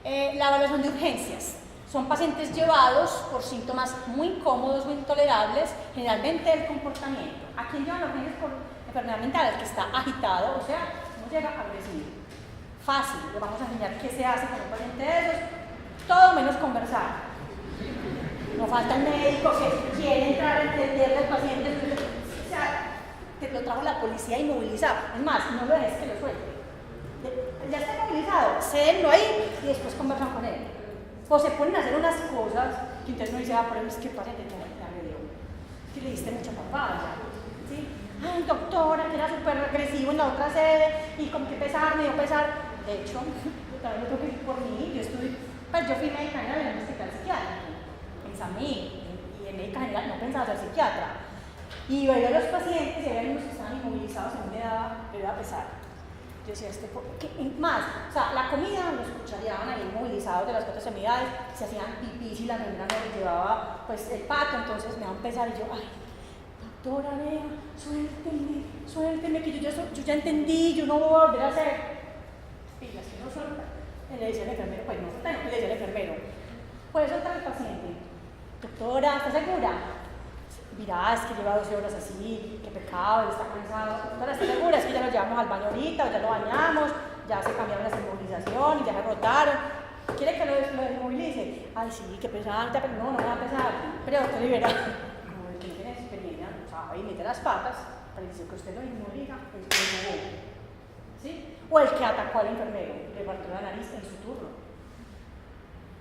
La evaluación de urgencias. Son pacientes llevados por síntomas muy incómodos o intolerables, generalmente el comportamiento. ¿A quién llevan urgencias por enfermedad mental? El que está agitado, o sea, no llega agresivo. Fácil, le vamos a enseñar qué se hace con un paciente de esos, todo menos conversar. No falta el médico que quiere entrar a entenderle al paciente, o sea, te lo trajo la policía inmovilizado. Es más, no lo dejes que lo suelte. Ya está inmovilizado, cédenlo ahí y después conversan con él. O se ponen a hacer unas cosas que entonces uno dice, pero es que paciente te agredió, que le diste mucha papaya, ¿sí? Ay, doctora, que era súper agresivo en la otra sede y como que pesar, me dio pesar. De hecho, yo también lo tengo que decir por mí, yo fui médica general en el hospital psiquiátrico, en San Miguel, y en médica general no pensaba ser psiquiatra. Y veía a los pacientes y había unos que estaban inmovilizados y me daba pesar. Yo decía, ¿qué más? O sea, la comida los cuchareaban ahí inmovilizados de las 4 extremidades, se hacían pipí si la negra no les llevaba pues el pato, entonces me daban pesar y yo, ay, doctora, vea, suélteme, que yo ya entendí, yo no voy a volver a hacer. Pilas, que no suelta. Le decía al enfermero, pues no suelta, le decía al enfermero, ¿puede soltar al paciente? Doctora, ¿está segura? Mira, es que lleva 12 horas así, qué pecado, él está cansado. Doctora, ¿está segura? Es que ya lo llevamos al baño ahorita, o ya lo bañamos, ya se cambiaron las inmovilizaciones, ya se rotaron. ¿Quiere que lo desmovilice? Ay, sí, qué pesante, pero no va a pesar. Pero doctor Rivera, como el que no tiene experiencia, no sabe y mete las patas, para decir que usted lo inmoviliza, es que no. ¿Sí? O el que atacó al enfermero, le partió la nariz en su turno.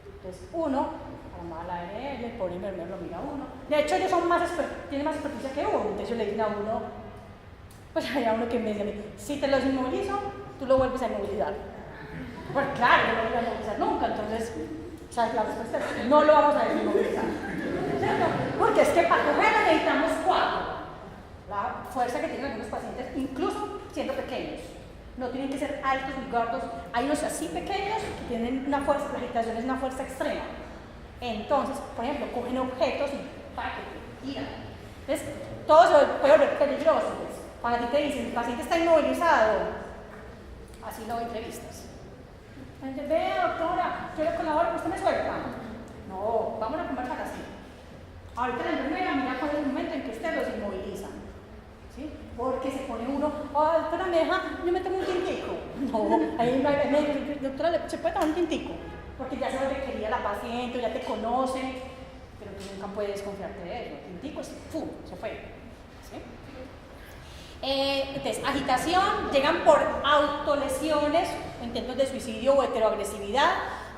Entonces, uno, para mala de él, el pobre enfermero lo mira a uno. De hecho, ellos tienen más experticia que uno. Entonces, yo le dije a uno, pues había uno que me decía a mí, si te los inmovilizo, tú lo vuelves a inmovilizar. Pues claro, no lo voy a inmovilizar nunca. Entonces, ¿sabes la respuesta? No lo vamos a desinmovilizar. ¿Cierto? Porque es que para cogerlo necesitamos 4. La fuerza que tienen algunos pacientes, incluso siendo pequeños. No tienen que ser altos ni gordos. Hay unos así pequeños que tienen una fuerza, la agitación es una fuerza extrema. Entonces, por ejemplo, cogen objetos y tiran. Entonces, todo se puede volver peligroso. Pues. Cuando a ti te dicen, el paciente está inmovilizado, así lo entrevistas. Entonces, vea, doctora, yo le colaboro, ¿usted me suelta? No, vamos a conversar así. Ahorita la enfermera mira cuál es el momento en que usted los inmoviliza. ¿Sí? Porque se pone uno, doctora, me deja, yo me tomo un tintico. No, ahí me dice, doctora, ¿se puede tomar un tintico? Porque ya sabes que quería la paciente, ya te conoce, pero tú nunca puedes confiarte de ello. El tintico es, ¡pum!, se fue. ¿Sí? Entonces, agitación, llegan por autolesiones, intentos de suicidio o heteroagresividad,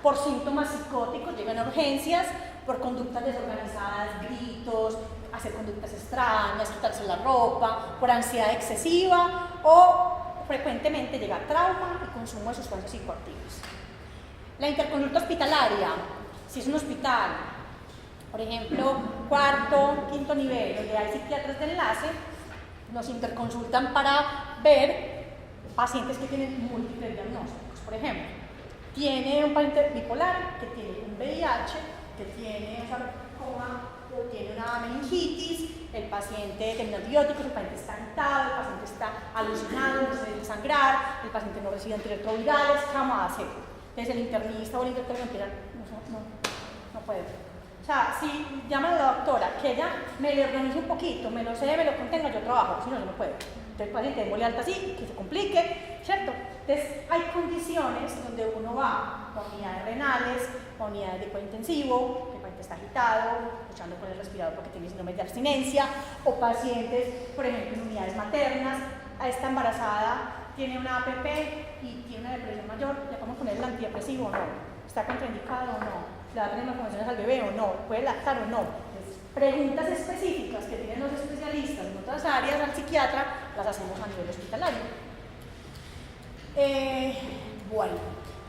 por síntomas psicóticos, llegan a urgencias, por conductas desorganizadas, gritos, hacer conductas extrañas, quitarse la ropa, por ansiedad excesiva o frecuentemente llega trauma y consumo de sustancias psicoactivas. La interconsulta hospitalaria, si es un hospital, por ejemplo, 4º, 5º nivel, donde hay psiquiatras de enlace, nos interconsultan para ver pacientes que tienen múltiples diagnósticos. Por ejemplo, tiene un paciente bipolar que tiene un VIH, que tiene un sarcoma, o tiene una meningitis, el paciente tiene antibióticos, el paciente está agitado, el paciente está alucinado, no se debe sangrar, el paciente no recibe antirretrovirales, ¿qué vamos a hacer? Entonces el internista o el interno empieza, no puede. O sea, si llaman a la doctora, que ella me le organice un poquito, me lo cede, me lo contenga, yo trabajo, si no, yo no puedo. Entonces el paciente démosle alta así, que se complique, ¿cierto? Entonces hay condiciones donde uno va a unidades renales, a unidades de cuidado intensivo, que el paciente está agitado, luchando con el respirador porque tiene síndrome de abstinencia, o pacientes, por ejemplo, en unidades maternas, a esta embarazada tiene una APP y tiene una depresión mayor, ¿le podemos poner el antidepresivo o no? ¿Está contraindicado o no? ¿Le va a tener malformaciones al bebé o no? ¿Puede lactar o no? Entonces, preguntas específicas que tienen los especialistas en otras áreas al psiquiatra, las hacemos a nivel hospitalario. Bueno,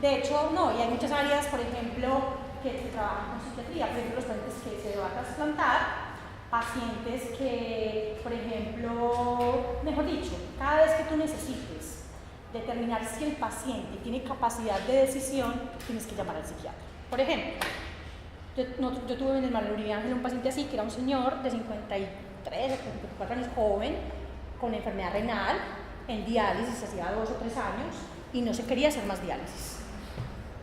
de hecho, no, y hay muchas áreas, por ejemplo, que trabajan con psiquiatría, por ejemplo, los pacientes que se van a trasplantar, pacientes que, por ejemplo, mejor dicho, cada vez que tú necesites determinar si el paciente tiene capacidad de decisión, tienes que llamar al psiquiatra. Por ejemplo, yo tuve en el Manuel Ángel un paciente así, que era un señor de 53 o 54 años, joven, con enfermedad renal, en diálisis hacía 2 o 3 años, y no se quería hacer más diálisis.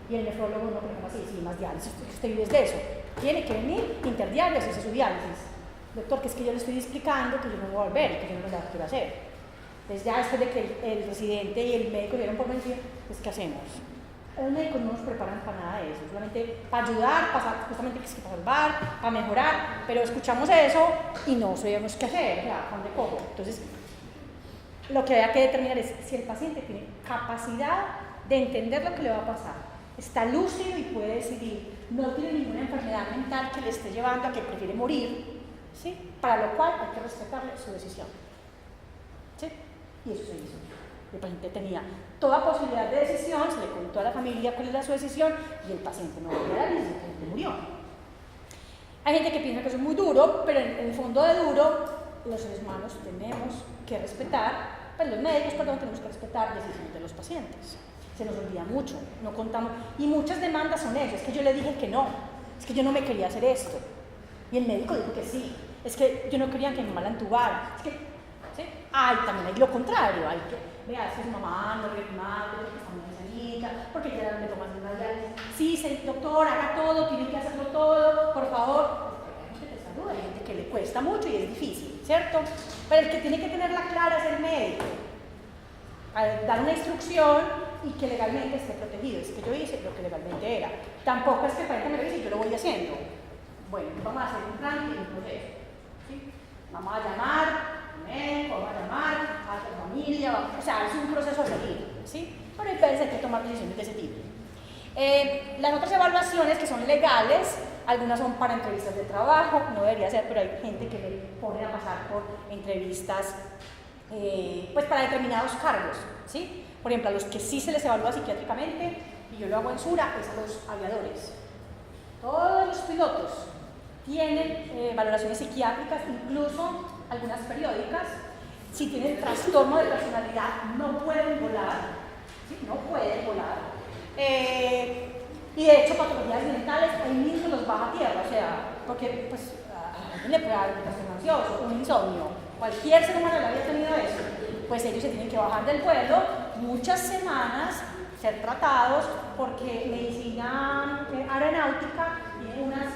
Y el nefrólogo no quería así, sí, más diálisis, usted vive de eso, tiene que venir interdiario a hacerse su diálisis. Doctor, que es que yo le estoy explicando que yo no voy a volver y que yo no la quiero hacer. Entonces ya después de que el residente y el médico dieron por vencido, pues ¿qué hacemos? Los médicos no nos preparan para nada de eso, solamente para ayudar, justamente que es para salvar, para mejorar, pero escuchamos eso y no sabemos qué hacer, o sea, ¿dónde cojo? Entonces, lo que hay que determinar es si el paciente tiene capacidad de entender lo que le va a pasar, está lúcido y puede decidir, no tiene ninguna enfermedad mental que le esté llevando a que prefiere morir, ¿sí? Para lo cual hay que respetarle su decisión, ¿sí? Y eso se hizo. El paciente tenía toda posibilidad de decisión, se le contó a la familia cuál era su decisión y el paciente no volvió a dar y el paciente murió. Hay gente que piensa que eso es muy duro, pero en el fondo de duro, los seres humanos tenemos que respetar, pues los médicos, perdón, tenemos que respetar decisiones de los pacientes. Se nos olvida mucho, no contamos, y muchas demandas son eso, es que yo le dije que no, es que yo no me quería hacer esto, y el médico dijo que sí, es que yo no quería que mi mamá la entubara, es que, ¿sí? Ay, también hay lo contrario, hay que, vea, es que su mamá no quiere más, porque está muy ancianita, porque ya le toman una diálisis, sí, doctor, haga todo, tiene que hacerlo todo, por favor. Hay gente que te saluda, hay gente que le cuesta mucho y es difícil, ¿cierto? Pero el que tiene que tenerla clara es el médico, dar una instrucción y que legalmente esté protegido. Es que yo hice lo que legalmente era. Tampoco es que para que me lo dice y yo lo voy haciendo. Bueno, vamos a hacer un plan y un proceso, ¿sí? Vamos a llamar al médico, vamos a llamar a la familia, o sea, es un proceso a seguir, ¿sí? Pero hay veces hay que tomar decisiones de ese tipo. Las otras evaluaciones que son legales, algunas son para entrevistas de trabajo, no debería ser, pero hay gente que le pone a pasar por entrevistas pues para determinados cargos, ¿sí? Por ejemplo, a los que sí se les evalúa psiquiátricamente, y yo lo hago en Sura, es a los aviadores. Todos los pilotos tienen valoraciones psiquiátricas, incluso algunas periódicas. Si tienen trastorno de personalidad, no pueden volar, ¿sí? No pueden volar. Y de hecho, patologías mentales, ahí mismo los baja a tierra, o sea, porque pues, a alguien le puede dar un trastorno ansioso, un insomnio, cualquier ser humano le había tenido eso, pues ellos se tienen que bajar del vuelo muchas semanas, ser tratados, porque medicina aeronáutica tiene unos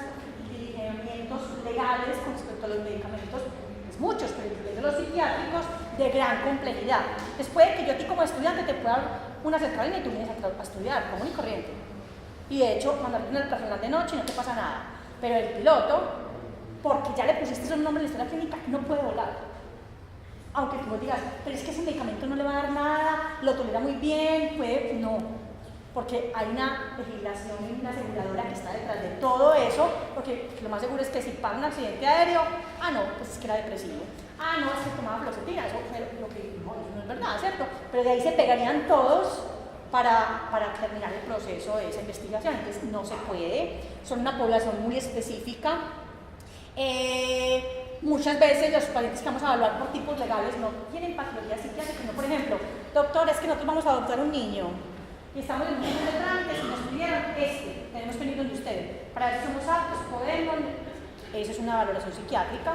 lineamientos legales con respecto a los medicamentos, pues muchos, pero incluidos los psiquiátricos, de gran complejidad. Después de que yo a ti como estudiante te pueda dar una centralina y tú vienes a estudiar, común y corriente. Y de hecho, mandarte en el personal de noche y no te pasa nada. Pero el piloto, porque ya le pusiste esos nombres en la historia clínica, no puede volar. Aunque tú digas, pero es que ese medicamento no le va a dar nada, lo tolera muy bien, puede, no. Porque hay una legislación y una aseguradora que está detrás de todo eso, porque lo más seguro es que si pasa un accidente aéreo, no, pues es que era depresivo. No, es que tomaba fluoxetina, eso fue lo que no, eso no es verdad, ¿cierto? Pero de ahí se pegarían todos para terminar el proceso de esa investigación. Entonces no se puede, son una población muy específica. Muchas veces los pacientes que vamos a evaluar por tipos legales no tienen patología psiquiátrica, no, por ejemplo, doctor, es que nosotros vamos a adoptar un niño y estamos en un proceso de trámites y nos pidieron tenemos pedido de ustedes, para ver si somos aptos, podemos, eso es una valoración psiquiátrica,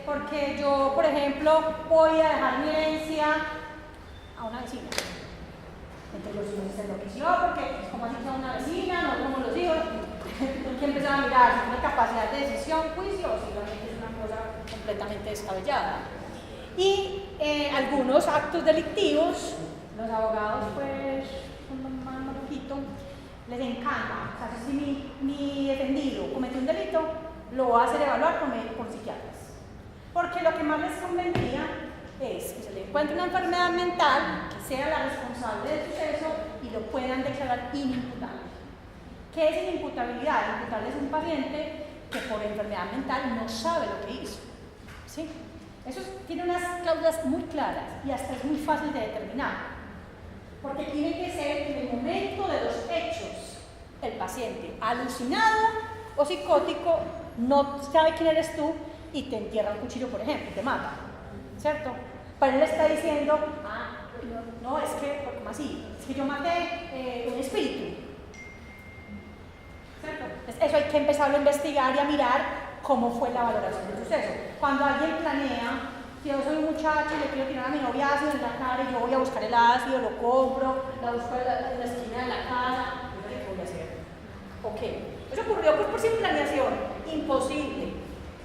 porque yo, por ejemplo, voy a dejar mi herencia a una vecina. Entre los hijos se enloqueció porque, como así sea una vecina, no como los hijos, hay que empezar a mirar si tiene capacidad de decisión, juicio, o si realmente es una cosa completamente descabellada. Y algunos actos delictivos, los abogados, pues, son más malujitos, les encanta. O sea, si mi defendido cometió un delito, lo va a hacer evaluar por psiquiatras. Porque lo que más les convendría es que se le encuentre una enfermedad mental que sea la responsable del suceso y lo puedan declarar inimputable. ¿Qué es inimputabilidad? Imputable es un paciente que por enfermedad mental no sabe lo que hizo, ¿sí? Eso tiene unas cláusulas muy claras y hasta es muy fácil de determinar, porque tiene que ser en el momento de los hechos el paciente alucinado o psicótico, no sabe quién eres tú y te entierra un cuchillo, por ejemplo, y te mata, ¿cierto? Pero él está diciendo, no, es que, ¿cómo así? Es que yo maté un espíritu. ¿Cierto? Entonces, eso hay que empezar a investigar y a mirar cómo fue la valoración del suceso. Cuando alguien planea, si yo soy un muchacho y le quiero tirar a mi novia ácido en la cara y yo voy a buscar el ácido, lo compro, la busco en la esquina de la casa, ¿qué voy a hacer? Ok, eso ocurrió pues por sin planeación, imposible.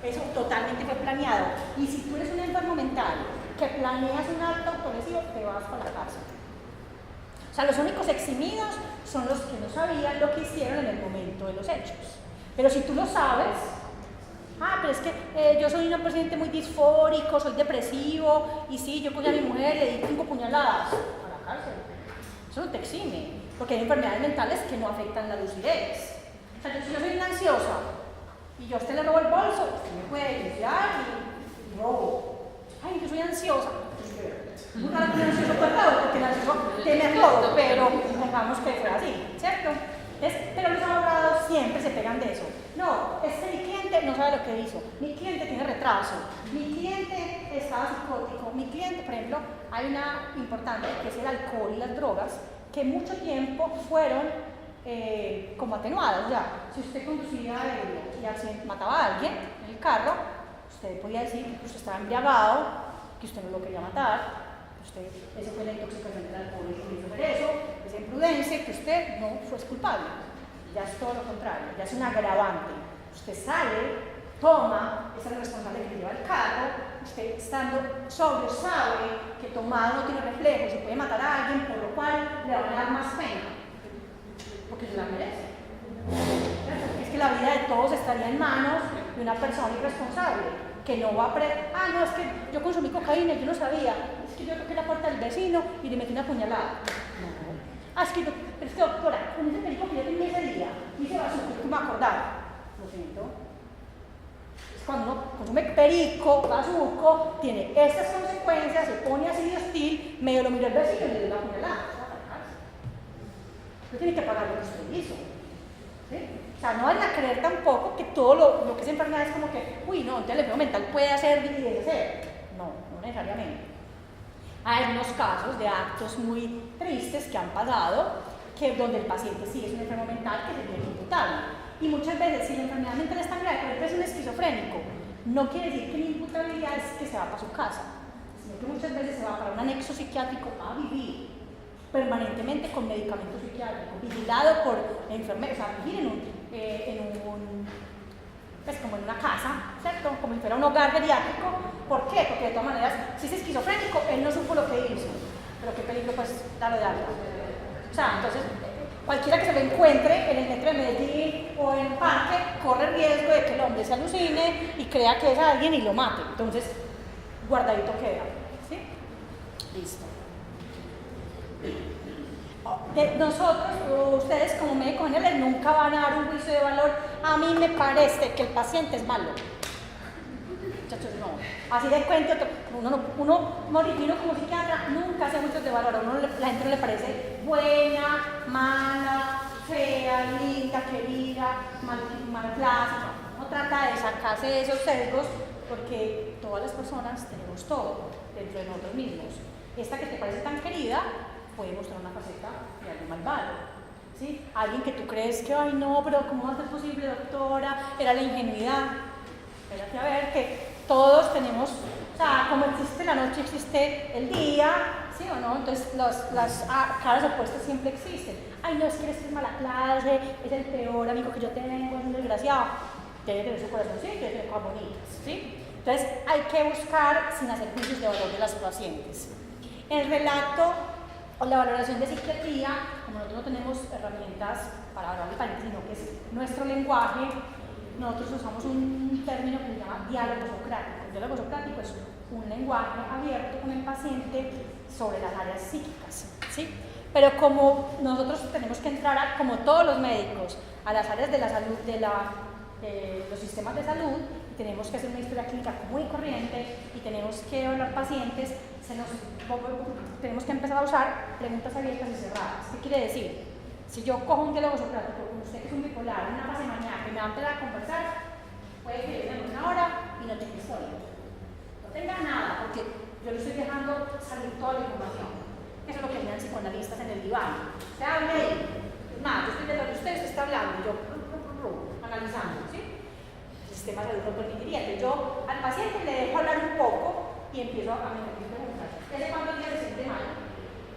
Eso totalmente fue planeado. Y si tú eres un enfermo mental que planeas un acto autolesivo, te vas para la cárcel. O sea, los únicos eximidos son los que no sabían lo que hicieron en el momento de los hechos. Pero si tú lo sabes, pero es que yo soy un paciente muy disfórico, soy depresivo, y sí, yo cogí a mi mujer, le di 5 puñaladas a la cárcel. Eso no te exime, porque hay enfermedades mentales que no afectan la lucidez. O sea, si yo soy una ansiosa, y yo a usted le robo el bolso, usted me puede denunciar y robo. Ay, yo soy ansiosa. Muy raro que un ansioso fue todo, porque el ansioso teme a todo, pero pongamos que fue así, ¿cierto? Pero los abogados siempre se pegan de eso. No, es que mi cliente no sabe lo que hizo, mi cliente tiene retraso, mi cliente estaba psicótico, mi cliente, por ejemplo, hay una importante que es el alcohol y las drogas, que mucho tiempo fueron como atenuadas. Ya, si usted conducía y mataba a alguien en el carro, usted podía decir que usted estaba embriagado, que usted no lo quería matar, que esa fue la intoxicación del alcohol y que hizo eso, esa imprudencia, que usted no fue culpable. Ya es todo lo contrario, ya es un agravante. Usted sale, toma, es el responsable que lleva el carro, usted estando sobrio sabe que tomado no tiene reflejos y puede matar a alguien, por lo cual le va a dar más pena, porque se la merece. Es que la vida de todos estaría en manos de una persona irresponsable, que no va a no, es que yo consumí cocaína y yo no sabía, es que yo toqué la puerta del vecino y le metí una puñalada. No. Es que pero es que doctora, con ese perico que yo tenía ese día, y se va a su me acordar. Lo siento. Es cuando uno consume perico, bazuco, tiene estas consecuencias, se pone así de hostil, medio lo mira el vecino y le da la puñalada. No tiene que pagar lo que usted hizo. ¿Sí? O sea, no van a creer tampoco que todo lo que es enfermedad es como que, uy, no, entonces el enfermo mental puede hacer y deshacer. No, no necesariamente. Hay unos casos de actos muy tristes que han pasado, donde el paciente sí es un enfermo mental que se tiene que imputar. Y muchas veces, si la enfermedad mental es tan grave, por ejemplo, es un esquizofrénico, no quiere decir que la imputabilidad es que se va para su casa, sino que muchas veces se va para un anexo psiquiátrico a vivir permanentemente con medicamento psiquiátrico, vigilado por enfermeros, o sea, vivir pues como en una casa, ¿cierto? Como si fuera un hogar geriátrico. ¿Por qué? Porque de todas maneras, si es esquizofrénico, él no supo lo que hizo, pero qué peligro pues darlo de alta. O sea, entonces, cualquiera que se lo encuentre en el metro de Medellín o en un parque, corre riesgo de que el hombre se alucine y crea que es alguien y lo mate. Entonces, guardadito queda, ¿sí? Listo. Nosotros, ustedes como médicos generales nunca van a dar un juicio de valor. A mí me parece que el paciente es malo. Muchachos, no. Así de cuento, uno moririno como psiquiatra nunca hace juicios de valor. La gente no le parece buena, mala, fea, linda, querida, mal clase. No trata de sacarse esos sesgos, porque todas las personas tenemos todo dentro de nosotros mismos. Esta que te parece tan querida puede mostrar una faceta de alguien malvado, ¿sí? Alguien que tú crees que, ay no, pero ¿cómo va a ser posible, doctora? Era la ingenuidad. Espérate a ver que todos tenemos, o sea, como existe la noche, existe el día, ¿sí o no? Entonces las caras opuestas siempre existen. Ay no, es que eres mala clase, es el peor amigo que yo tengo, es un desgraciado. Debe tener su corazoncito, debe tener cosas bonitas, ¿sí? Entonces hay que buscar sin hacer juicios de valor de las pacientes. El relato o la valoración de psiquiatría, como nosotros no tenemos herramientas para valorar el paciente, sino que es nuestro lenguaje, nosotros usamos un término que se llama diálogo socrático. El diálogo socrático es un lenguaje abierto con el paciente sobre las áreas psíquicas, ¿sí? Pero como nosotros tenemos que entrar, como todos los médicos, a las áreas de la salud, de los sistemas de salud, y tenemos que hacer una historia clínica común y corriente, y tenemos que evaluar pacientes, tenemos que empezar a usar preguntas abiertas y cerradas. ¿Qué quiere decir? Si yo cojo un diálogo socrático con usted que es un bipolar, una fase maníaca, que me va a empezar a conversar, puede que llegue una hora y no tenga historia. No tenga nada, porque yo le estoy dejando salir toda la información. eso es lo que miran psicoanalistas en el diván. Usted hable ahí. Nada, yo estoy detrás de usted, usted está hablando, y yo analizando, ¿sí? El sistema de salud no permitiría que yo al paciente le dejo hablar un poco y empiezo a meter mis preguntas. ¿Desde cuándo el día se siente mal?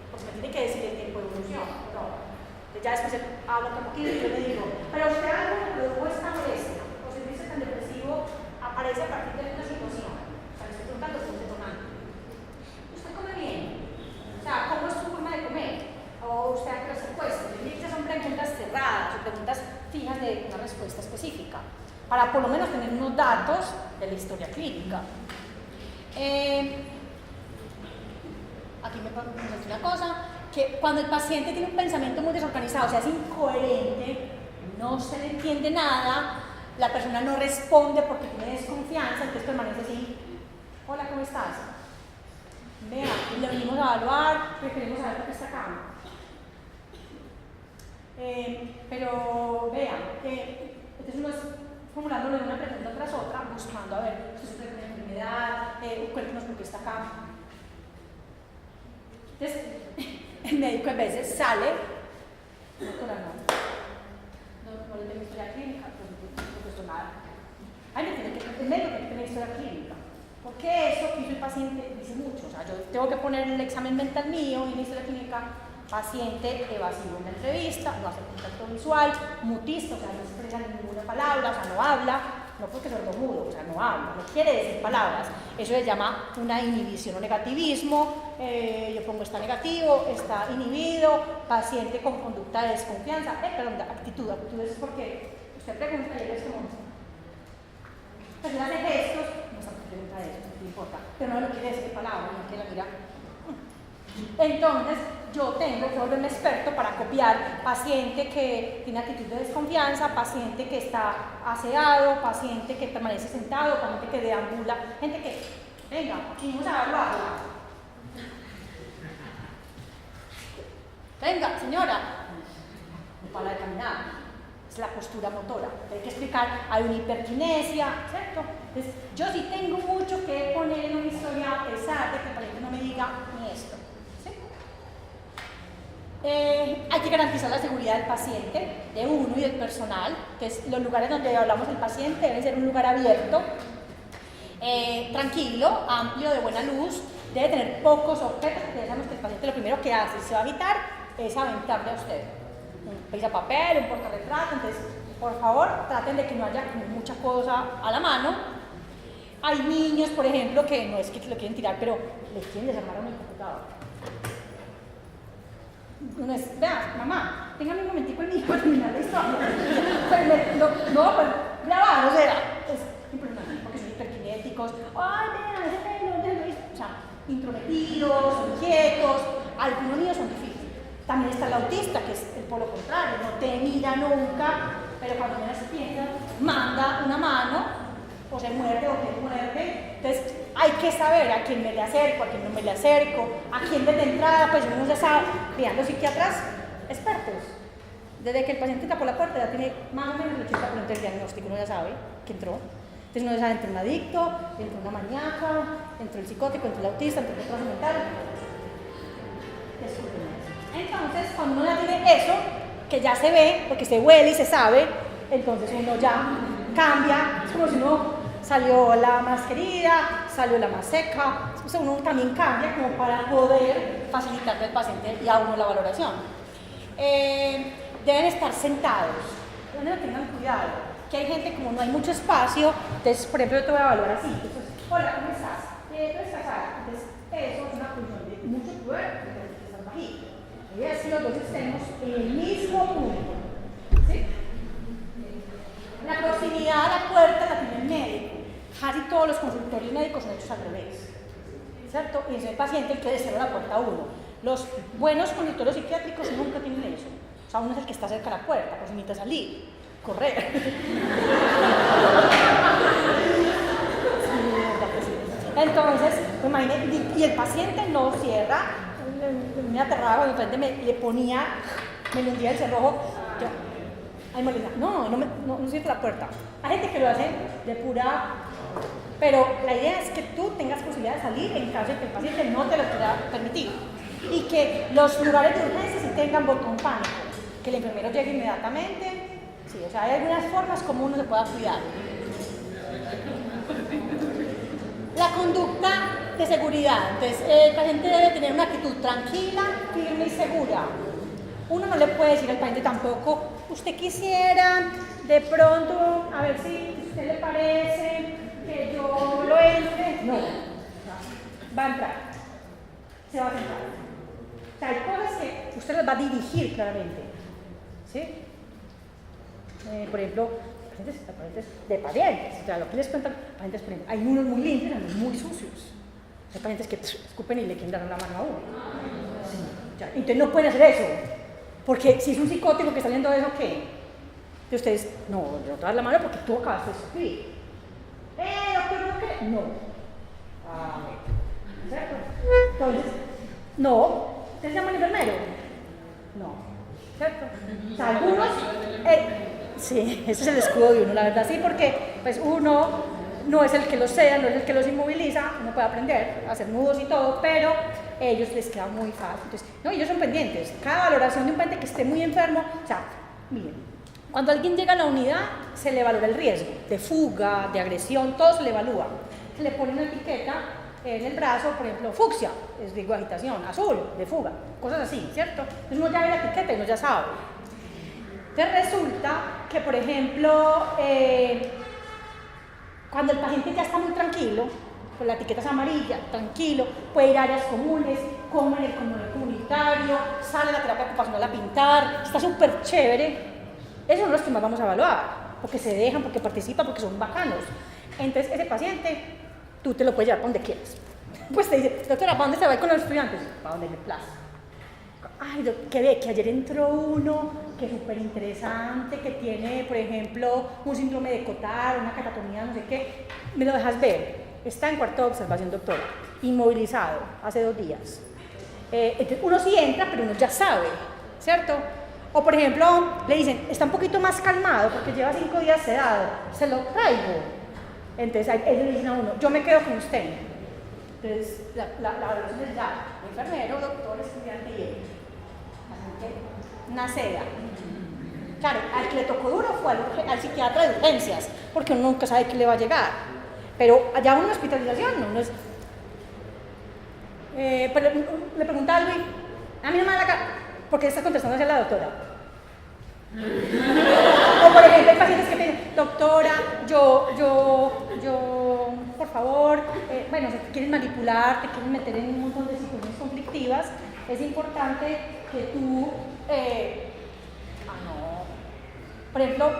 Porque me tiene que decir el tiempo de evolución. No. Entonces ya después hablo un poquito y yo le digo, pero usted algo le produjo esta molestia, o sentirse tan depresivo, aparece a partir de una situación. O sea, le estoy preguntando cómo se tomando. ¿Usted come bien? O sea, ¿cómo es su forma de comer? O usted hace las encuestas. Estas son preguntas cerradas o preguntas fijas de una respuesta específica, para por lo menos tener unos datos de la historia clínica. Aquí me pasa una cosa, que cuando el paciente tiene un pensamiento muy desorganizado, o sea, es incoherente, no se le entiende nada, la persona no responde porque tiene desconfianza, entonces permanece así. Hola, ¿cómo estás? Vea, le venimos a evaluar, preferimos saber por qué está acá. Pero vea, entonces uno es formulándole una pregunta tras otra, buscando a ver si sufre una enfermedad, cuéntanos por qué está acá. Entonces, el médico a veces sale, doctora, no le tengo historia clínica, no puesto nada. El médico tiene que tener historia clínica, porque eso que hizo el paciente dice mucho. O sea, yo tengo que poner el examen mental mío y la historia clínica. Paciente evasivo en la entrevista, no hace contacto visual, mutista, o sea, no expresa ninguna palabra, o sea, no habla, no porque es sordomudo, o sea, no habla, no quiere decir palabras. Eso se llama una inhibición o negativismo. Yo pongo está negativo, está inhibido, paciente con conducta de desconfianza, perdón, actitud es porque usted pregunta y él es como, pues hace gestos, no sabe qué pregunta de eso, no importa, pero no lo quiere decir palabras, no quiere la mira. Entonces, yo tengo que volverme experto para copiar paciente que tiene actitud de desconfianza, paciente que está aseado, paciente que permanece sentado, paciente que deambula, gente que, venga, vamos a evaluarla. Venga, señora, no para de caminar, es la postura motora. Hay que explicar, hay una hiperquinesia, ¿cierto? Entonces, yo sí tengo mucho que poner en una historia a pesar de que el paciente no me diga ni esto. Hay que garantizar la seguridad del paciente, de uno y del personal, que es los lugares donde hablamos del paciente deben ser un lugar abierto, tranquilo, amplio, de buena luz, debe tener pocos objetos, porque ya sabemos que el paciente lo primero que hace, si se va a evitar, es aventarle a usted un papel, un portarretrato. Entonces, por favor, traten de que no haya mucha cosa a la mano. Hay niños, por ejemplo, que no es que lo quieren tirar, pero les quieren desarmar a mi computador. Uno es, vea, mamá, téngame un momentico el niño para terminar la historia. Pues grabar, o sea, es impresionante, porque son hiperkinéticos. Ay, vea, ese pelo, o sea, intrometidos, inquietos. Algunos niños son difíciles. También está el autista, que es el polo contrario, no te mira nunca, pero cuando menos se piensa, manda una mano, o se muerde o te muerde. Entonces, hay que saber a quién me le acerco, a quién no me le acerco, a quién desde entrada, pues uno ya sabe. Vean, los psiquiatras expertos, desde que el paciente tapó la puerta ya tiene más o menos el 80% del diagnóstico, uno ya sabe que entró. Entonces uno ya sabe, entró un adicto, entró una maníaca, entró el psicótico, entró el autista, entró el retraso mental. Entonces, cuando uno ya tiene eso, que ya se ve, porque se huele y se sabe, entonces uno ya cambia, es como si uno salió la más querida, salió la más seca, o sea, uno también cambia como para poder facilitarle al paciente y a uno la valoración. Deben estar sentados, tengan cuidado, que hay gente como no hay mucho espacio, entonces por ejemplo yo te voy a evaluar así, entonces, hola, ¿cómo estás? ¿Tú estás casada? Entonces eso es una función de mucho poder, de estar bajito. Y así los dos estemos en el mismo punto, ¿sí? La proximidad a la puerta la tiene el médico. Casi todos los consultorios médicos son hechos al revés, ¿cierto? Y es el paciente el que le cierra la puerta a uno. Los buenos consultorios psiquiátricos nunca tienen eso. O sea, uno es el que está cerca de la puerta, pues necesita salir, correr. Entonces, pues imagínate, y el paciente no cierra. Me aterraba cuando el paciente le ponía, me le hundía el cerrojo. Ay, Molina, no cierra la puerta. Hay gente que lo hace de pura. Pero la idea es que tú tengas posibilidad de salir en caso de que el paciente no te lo quiera permitir. Y que los lugares de urgencia sí tengan botón pánico, que el enfermero llegue inmediatamente. Sí, o sea, hay algunas formas como uno se pueda cuidar. La conducta de seguridad. Entonces, el paciente debe tener una actitud tranquila, firme y segura. Uno no le puede decir al paciente tampoco, usted quisiera de pronto, a ver si a usted le parece que yo lo entre. No, va a entrar, se va a sentar. O sea, hay cosas que usted les va a dirigir claramente. ¿Sí? Por ejemplo, pacientes de pacientes, o sea, lo que les cuentan, pacientes, por ejemplo, hay unos muy limpios y otros muy sucios. Hay pacientes que escupen y le quieren dar la mano a uno. Sí. Ya, entonces no pueden hacer eso, porque si es un psicótico que está viendo eso, ¿qué? De ustedes, no te vas a dar la mano porque tú acabaste de sufrir. Doctor, ¿no qué? No. ¿Cierto? Entonces, no. ¿Ustedes llaman enfermero? No. ¿Cierto? O sea, algunos... sí, ese es el escudo de uno, la verdad, sí, porque pues uno no es el que los sea, no es el que los inmoviliza, uno puede aprender a hacer nudos y todo, pero a ellos les queda muy fácil. Entonces, no, ellos son pendientes. Cada valoración de un paciente que esté muy enfermo, o sea, miren, cuando alguien llega a la unidad, se le valora el riesgo de fuga, de agresión, todo se le evalúa. Se le pone una etiqueta en el brazo, por ejemplo, fucsia, es digo agitación, azul, de fuga, cosas así, ¿cierto? Entonces uno ya ve la etiqueta y uno ya sabe. Entonces resulta que, por ejemplo, cuando el paciente ya está muy tranquilo, con la etiqueta es amarilla, tranquilo, puede ir a áreas comunes, come en el comedor comunitario, sale a la terapia ocupacional a pintar, está súper chévere. Esos son los que más vamos a evaluar, porque se dejan, porque participan, porque son bacanos. Entonces ese paciente, tú te lo puedes llevar para donde quieras. Pues te dice, doctora, ¿para dónde se va con los estudiantes? Para donde me plazca. Ay, que ve que ayer entró uno que es súper interesante, que tiene, por ejemplo, un síndrome de Cotard, una catatonía, no sé qué. Me lo dejas ver. Está en cuarto de observación, doctora, inmovilizado, hace 2 días. Entonces uno sí entra, pero uno ya sabe, ¿cierto? O por ejemplo, le dicen, está un poquito más calmado porque lleva 5 días sedado, se lo traigo. Entonces ellos le dicen a uno, yo me quedo con usted. Entonces la evaluación es ya, enfermero, doctor, estudiante y él. Una seda. Claro, al que le tocó duro fue al psiquiatra de urgencias, porque uno nunca sabe qué le va a llegar. Pero allá una hospitalización, no es... pero le preguntaba a Luis, a mí no me da la cara, ¿por qué estás contestando hacia la doctora? O por ejemplo, hay pacientes que te dicen, doctora, por favor, bueno, si te quieren manipular, te quieren meter en un montón de situaciones conflictivas, es importante que tú, por ejemplo,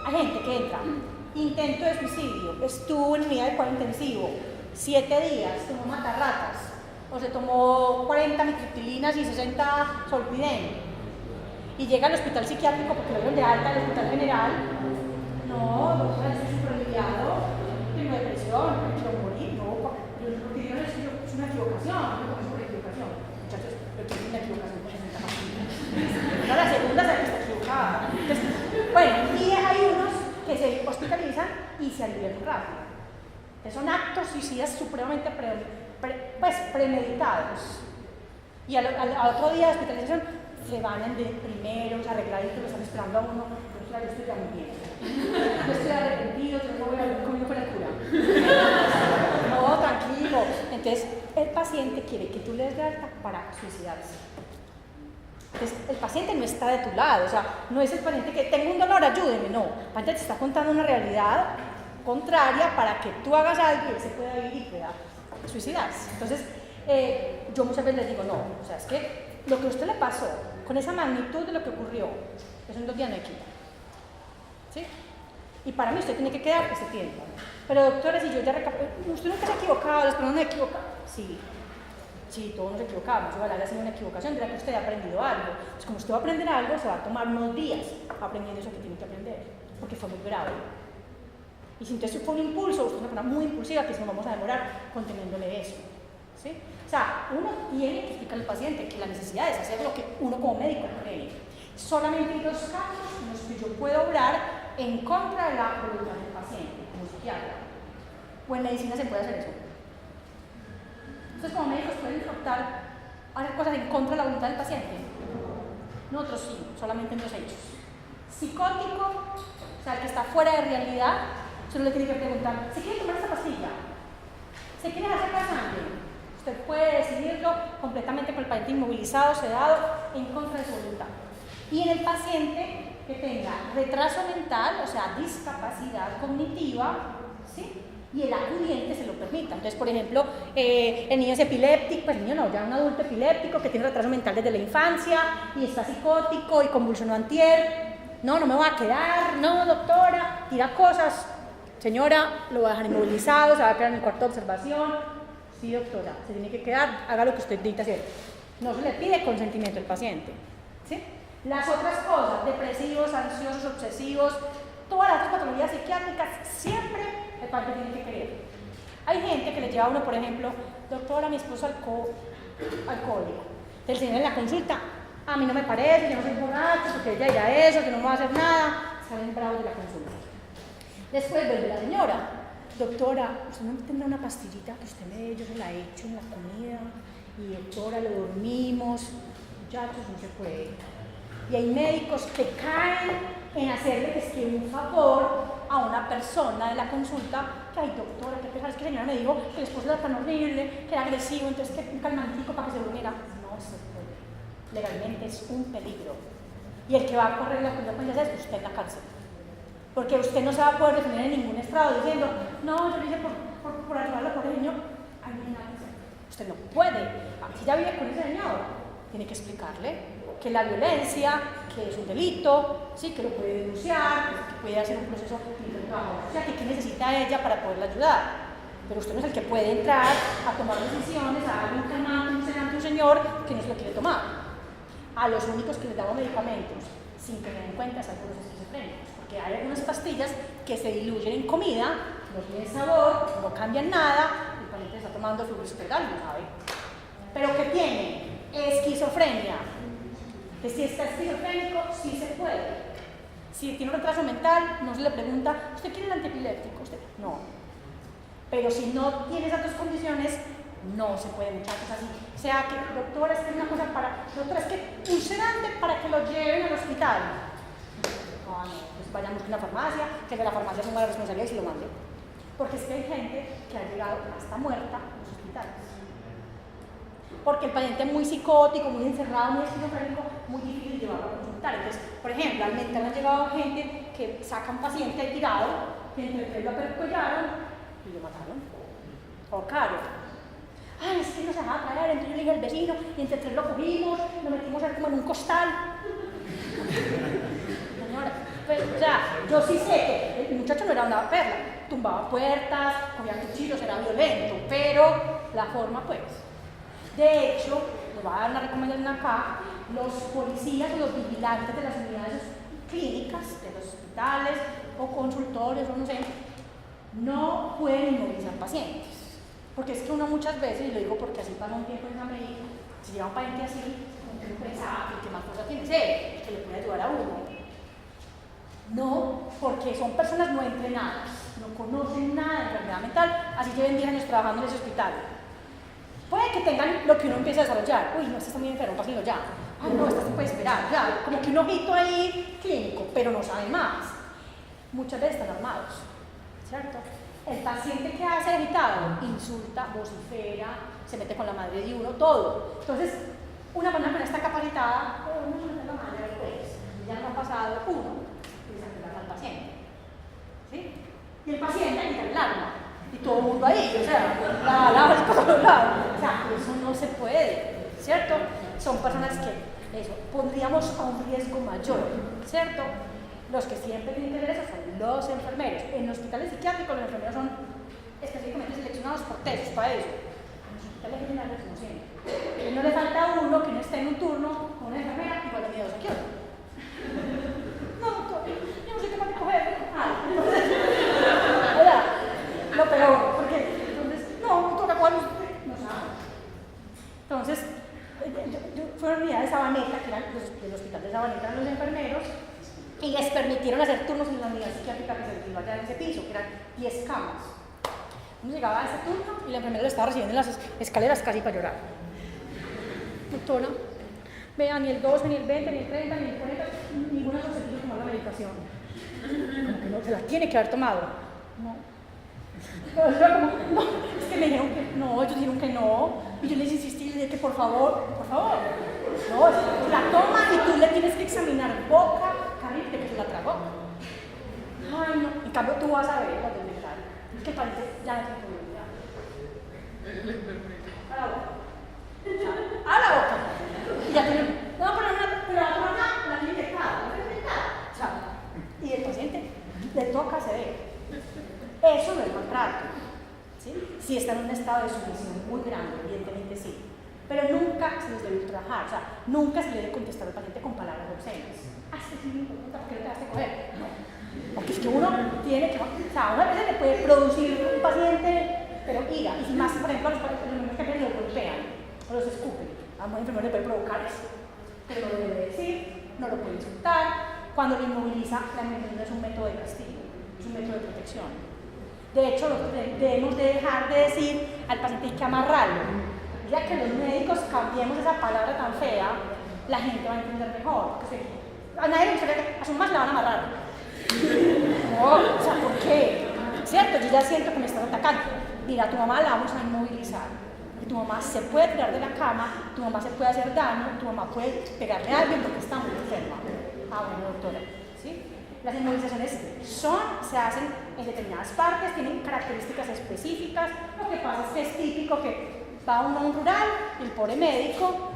hay gente que entra, intento de suicidio, estuvo en unidad de cuidado intensivo, 7 días, tomó matarratas, o se tomó 40 mitriptilinas y 60 solpidem, y llega al hospital psiquiátrico porque lo dieron de alta al hospital general. No, doctora, estoy súper aliviado, tengo depresión, no quiero morir, no, lo que dijeron es una equivocación, no es una equivocación. Muchachos, lo que es una equivocación por 60 pastillas. No, la segunda se está equivocada. Entonces, bueno, y hay unos que se hospitalizan y se alivian rápido. Son actos suicidas supremamente premeditados. Y al otro día de hospitalización se van de primeros, arregladitos, lo están esperando a uno. Yo estoy ya muy bien. Yo estoy arrepentido, yo no voy a ir conmigo para el cura. No, tranquilo. Entonces, el paciente quiere que tú le des de alta para suicidarse. Entonces, el paciente no está de tu lado, o sea, no es el paciente que tengo un dolor, ayúdeme, no. El paciente te está contando una realidad contraria para que tú hagas algo y él se pueda ir y pueda suicidarse. Entonces, yo muchas veces les digo, no, o sea, es que lo que a usted le pasó, con esa magnitud de lo que ocurrió, eso en 2 días no hay que ir. ¿Sí? Y para mí usted tiene que quedar ese tiempo. Pero doctora, si yo ya usted nunca se ha equivocado, las personas no se equivocan. Sí, todos nos equivocamos. Ojalá haya sido una equivocación de la que usted ha aprendido algo. Pues como usted va a aprender algo, se va a tomar unos días aprendiendo eso que tiene que aprender, porque fue muy grave. Y si entonces fue un impulso, usted es una persona muy impulsiva, que si no vamos a demorar conteniéndole eso. ¿Sí? O sea, uno tiene que explicar al paciente que la necesidad es hacer lo que uno como médico cree. Solamente hay 2 casos en los que yo puedo obrar en contra de la voluntad del paciente, como psiquiatra. O en medicina se puede hacer eso. Entonces, como médicos pueden optar hacer cosas en contra de la voluntad del paciente? Nosotros sí, solamente en 2 hechos. Psicótico, o sea, el que está fuera de realidad, solo le tiene que preguntar, ¿se quiere tomar esta pastilla? ¿Se quiere hacer la sangre? Usted puede decidirlo completamente con el paciente inmovilizado, sedado, en contra de su voluntad. Y en el paciente que tenga retraso mental, o sea, discapacidad cognitiva, ¿sí? Y el acudiente se lo permita. Entonces, por ejemplo, el niño es epiléptico, pues el niño no, ya un adulto epiléptico que tiene retraso mental desde la infancia y está psicótico y convulsionó antier. No me voy a quedar, no, doctora, tira cosas. Señora, lo va a dejar inmovilizado, se va a quedar en el cuarto de observación. Sí, doctora, se tiene que quedar, haga lo que usted necesita hacer. No se le pide consentimiento al paciente, ¿sí? Las otras cosas, depresivos, ansiosos, obsesivos, todas las otras patologías psiquiátricas, siempre el paciente tiene que querer. Hay gente que le lleva a uno, por ejemplo, doctora, mi esposo alcohólico. El señor en la consulta, a mí no me parece, yo no soy borracho, porque ella dirá eso, yo no me voy a hacer nada. Salen bravos de la consulta. Después vuelve la señora, doctora, usted no tendrá una pastillita que usted me dé, yo se la he hecho en la comida, y doctora, lo dormimos, muchachos, no se puede. Y hay médicos que caen en hacerle que un favor a una persona de la consulta, que ay doctora, qué pesar, es que señora me dijo que el esposo era tan horrible, que era agresivo, entonces que un calmantico para que se durmiera. No se puede, legalmente es un peligro. Y el que va a correr la consecuencia es usted en la cárcel. Porque usted no se va a poder defender en ningún estrado diciendo, no, yo lo hice por ayudarlo por el niño. Ay, no hay nada que hacer. Usted no puede. Si ya vive con ese señor, tiene que explicarle que la violencia, que es un delito, ¿sí? Que lo puede denunciar, que puede hacer un proceso de trabajo, o sea, que necesita ella para poderla ayudar. Pero usted no es el que puede entrar a tomar decisiones, a darle un calmante, un sedante a un señor que no se lo quiere tomar. A los únicos que les damos medicamentos, sin tener en cuenta, es a algunos esquizofrénicos, porque hay algunas pastillas que se diluyen en comida, no tienen sabor, no cambian nada, el paciente está tomando fluorospectal, no sabe. Pero ¿qué tiene? Esquizofrenia. Que si está esquizofrénico, sí se puede. Si tiene un retraso mental, no se le pregunta, ¿usted quiere el antiepiléptico? ¿Usted? No. Pero si no tiene esas 2 condiciones, no se puede, muchachos, así. O sea, que doctora, es que es una cosa para, doctora, es que un sedante para que lo lleven al hospital. No, pues vayamos a una farmacia, que de la farmacia ponga la responsabilidad y se lo mande. Porque es que hay gente que ha llegado hasta muerta a los hospitales. Porque el paciente es muy psicótico, muy encerrado, muy esquizofrénico, muy difícil llevarlo a consultar. Entonces, por ejemplo, al mental han llegado gente que sacan paciente ahí tirado, y entre 3 lo apercollaron y lo mataron. Ahorcaron. Ay, es que no se dejaba traer, entonces yo le dije al vecino, y entre 3 lo cogimos, lo metimos ahí como en un costal. Señora, pues, o sea, yo sí sé que el muchacho no era una perla, tumbaba puertas, cogía cuchillos, era violento, pero la forma, pues. De hecho, les voy a dar una recomendación acá, los policías o los vigilantes de las unidades clínicas, de los hospitales o consultorios o no sé, no pueden inmovilizar pacientes. Porque es que uno muchas veces, y lo digo porque así pasa un tiempo en América, si llega un paciente así, uno pensaba que el que más cosas tiene es él, que le puede ayudar a uno. No, porque son personas no entrenadas, no conocen nada de enfermedad mental, así lleven 10 años trabajando en ese hospital. Puede que tengan lo que uno empieza a desarrollar. Uy, no, este está muy enfermo, pásenlo ya. Ay, no, este se puede esperar, ya. Como que un ojito ahí clínico, pero no saben más. Muchas veces están armados, ¿cierto? El paciente que hace agitado, insulta, vocifera, se mete con la madre de uno, todo. Entonces, una persona que no está capacitada, uno se mete con la madre, pues, ya no ha pasado uno, y se aplica al paciente. ¿Sí? Y el paciente quita el arma. Y todo el mundo ahí, o sea, la por todos lados. O sea, eso no se puede, ¿cierto? Son personas que, eso, pondríamos a un riesgo mayor, ¿cierto? Los que siempre tienen que ver eso son los enfermeros. En los hospitales psiquiátricos los enfermeros son específicamente seleccionados por tesis para eso. En los hospitales generales no siempre. No le falta a uno que no esté en un turno con una enfermera igual de miedosa que otro. No, doctor, yo no sé qué más de coger. Lo peor, porque entonces, no toca cuál usted, no sabe. Entonces, fue una unidad de Sabaneta, que eran el hospital de Sabaneta, eran los enfermeros, y les permitieron hacer turnos en la unidad psiquiátrica que se iba allá en ese piso, que eran 10 camas. Uno llegaba a ese turno y la enfermera lo estaba recibiendo en las escaleras casi para llorar. doctora, vea, ni el 12, ni el 20, ni el 30, ni el 40, ninguno de los servicios tomar la medicación. Como que no, se la tiene que haber tomado. No. Pero yo como, no, es que me dijeron que no, ellos dijeron que no. Y yo les insistí, les dije que por favor. No, la toma y tú le tienes que examinar boca, carril, que se la tragó. Ay, no. En cambio, tú vas a ver cuando es mental. Es que parece, ya no se puede. A la boca. A la boca. Y ya tiene. No, pero la toma la tiene infectada. O sea, y el paciente le toca ceder. Eso no es maltrato. ¿Sí? Si está en un estado de sumisión muy grande, evidentemente sí. Pero nunca se les debe ultrajar. O sea, nunca se le debe contestar al paciente con palabras obscenas. Ah, sí, ¿por qué no te vas a coger? No. Porque es que uno tiene que. O sea, una vez le puede producir un paciente, pero ira. Y si más, por ejemplo, los enfermeros que los golpean o los escupen, a un enfermero le puede provocar eso. Pero no lo debe decir, no lo puede insultar. Cuando lo inmoviliza, la inmovilización es un método de castigo, es un método de protección. De hecho, debemos de dejar de decir al paciente hay que amarrarlo. Ya que los médicos cambiemos esa palabra tan fea, la gente va a entender mejor. A nadie le gustaría que a su mamá se la van a amarrar. No, o sea, ¿por qué? ¿Cierto? Yo ya siento que me están atacando. Mira, a tu mamá la vamos a inmovilizar. Y tu mamá se puede tirar de la cama, tu mamá se puede hacer daño, tu mamá puede pegarle a alguien porque está muy enferma. Ah, bueno, doctora. ¿Sí? Las inmovilizaciones se hacen en determinadas partes, tienen características específicas. Lo que pasa es que es típico que va uno a un rural y el pobre médico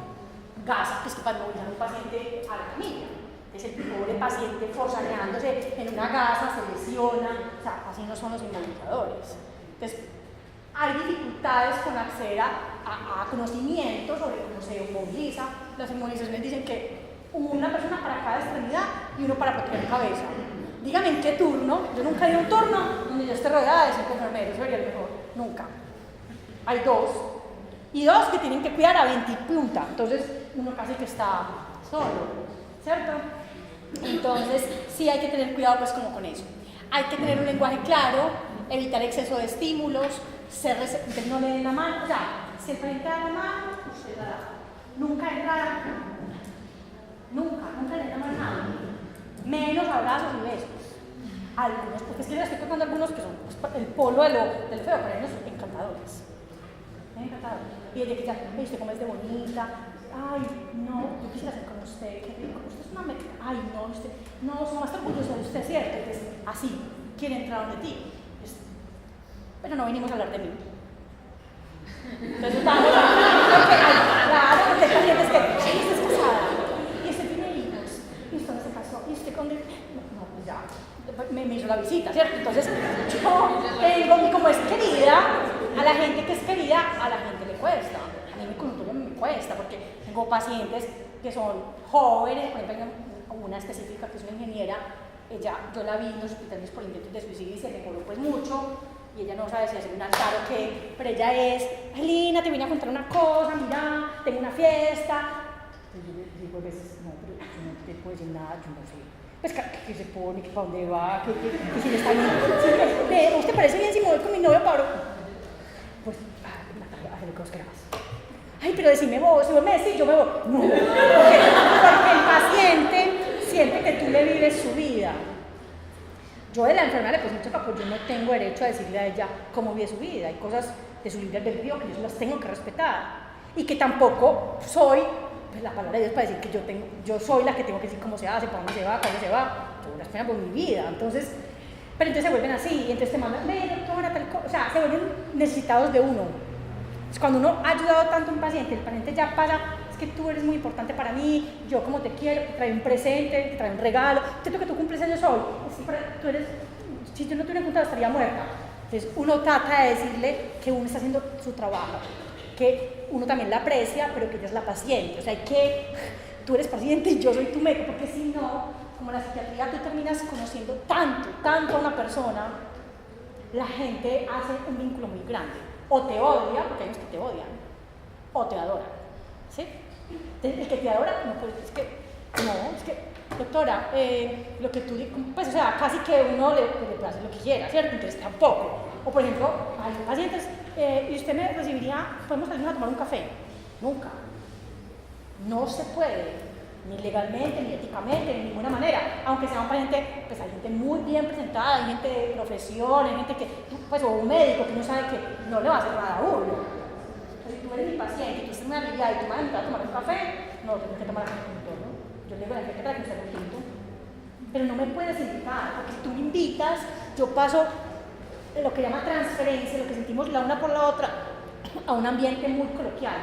gasta, que es que para inmovilizar a un paciente a la camilla. Entonces el pobre paciente forzaneándose en una gasa, se lesiona, o sea, así no son los inmovilizadores. Entonces, hay dificultades con acceder a conocimiento sobre cómo se inmoviliza. Las inmovilizaciones dicen que una persona para cada extremidad y uno para proteger cabeza. Dígame en qué turno. Yo nunca he ido a un turno donde yo esté rodeada de 5 enfermeros, sería el mejor. Nunca. Hay 2. Y 2 que tienen que cuidar a 20 y punta. Entonces uno casi que está solo, ¿cierto? Entonces sí hay que tener cuidado pues como con eso. Hay que tener un lenguaje claro, evitar exceso de estímulos, no le den la mano. O sea, si el paciente da la mano, usted la da. Nunca entrar. Nunca le den la mano a nadie. Menos abrazos y besos. Algunos, porque es que les estoy contando algunos que son el polo del feo, pero ellos son encantadores. Encantadores. Y de que ya, ¿usted cómo es de bonita? Ay, no, yo quisiera ser con usted, qué rico. Usted es una mezcla. Ay, no, usted, no, soy más orgullosa de usted, ¿cierto? Entonces, así, quiere entrar donde ti. Pero no venimos a hablar de mí. Entonces, vamos claro, porque hay pacientes que, sí, usted es casada, y usted tiene hijos, y usted no se casó, y usted con. No, pues ya, me hizo la visita, ¿cierto? Entonces, yo tengo, y como es querida, a la gente que es querida, a la gente le cuesta. A mí mi consultorio me cuesta, porque tengo pacientes que son jóvenes, por ejemplo, una específica que es una ingeniera, yo la vi en los hospitales por intentos de suicidio y se mejoró pues mucho. Y ella no sabe si hacer un altar o qué, pero ella es, Lina, te vine a contar una cosa, mira, tengo una fiesta. Entonces yo le digo a veces, no, pero yo no te puedo decir nada, yo no sé. Pues, ¿qué se pone? ¿Qué para dónde va? ¿Qué si le está bien? ¿Usted parece bien si me voy con mi novio, Pablo? Pues, Natalia, haz lo que vos querás. Ay, pero decime vos, si vos me decís, yo me voy. No, porque el paciente siente que tú le vives su vida. Yo de la enfermera le puse mucho capo, yo no tengo derecho a decirle a ella cómo vive su vida. Hay cosas de su libre albedrío que yo las tengo que respetar. Y que tampoco soy, pues la palabra de Dios para decir que yo soy la que tengo que decir cómo se hace, para dónde se va, cuándo se va. Yo las pena por mi vida. Entonces, pero entonces se vuelven así, y entonces te mandan, doctora, tal cosa. O sea, se vuelven necesitados de uno. Es cuando uno ha ayudado tanto a un paciente, el paciente ya pasa, es que tú eres muy importante para mí, yo como te quiero, te trae un presente, te trae un regalo, siento que tú cumples años hoy, tú eres, si yo no te hubiera encontrado estaría muerta. Entonces uno trata de decirle que uno está haciendo su trabajo, que uno también la aprecia, pero que ella es la paciente, o sea, que tú eres paciente y yo soy tu médico, porque si no, como la psiquiatría, tú terminas conociendo tanto a una persona, la gente hace un vínculo muy grande. O te odia, porque hay unos que te odian, o te adoran, ¿sí? El que te adora, no, pues es que, doctora, lo que tú dices, pues, o sea, casi que uno le puede hacer lo que quiera, ¿cierto? Entonces tampoco. O por ejemplo, hay pacientes, y usted me recibiría, podemos salir a tomar un café. Nunca. No se puede, ni legalmente, ni éticamente, de ninguna manera, aunque sea un paciente, pues hay gente muy bien presentada, hay gente de profesión, hay gente que, pues, o un médico que no sabe que no le va a hacer nada a uno. Entonces, si tú eres mi paciente y tú estás muy habilidad y tú me vas a invitar a tomar un café, no, tengo que tomar un tinto, ¿no? Yo le digo a la gente para que usted haga un tinto, pero no me puedes invitar, porque si tú me invitas, yo paso lo que llama transferencia, lo que sentimos la una por la otra, a un ambiente muy coloquial,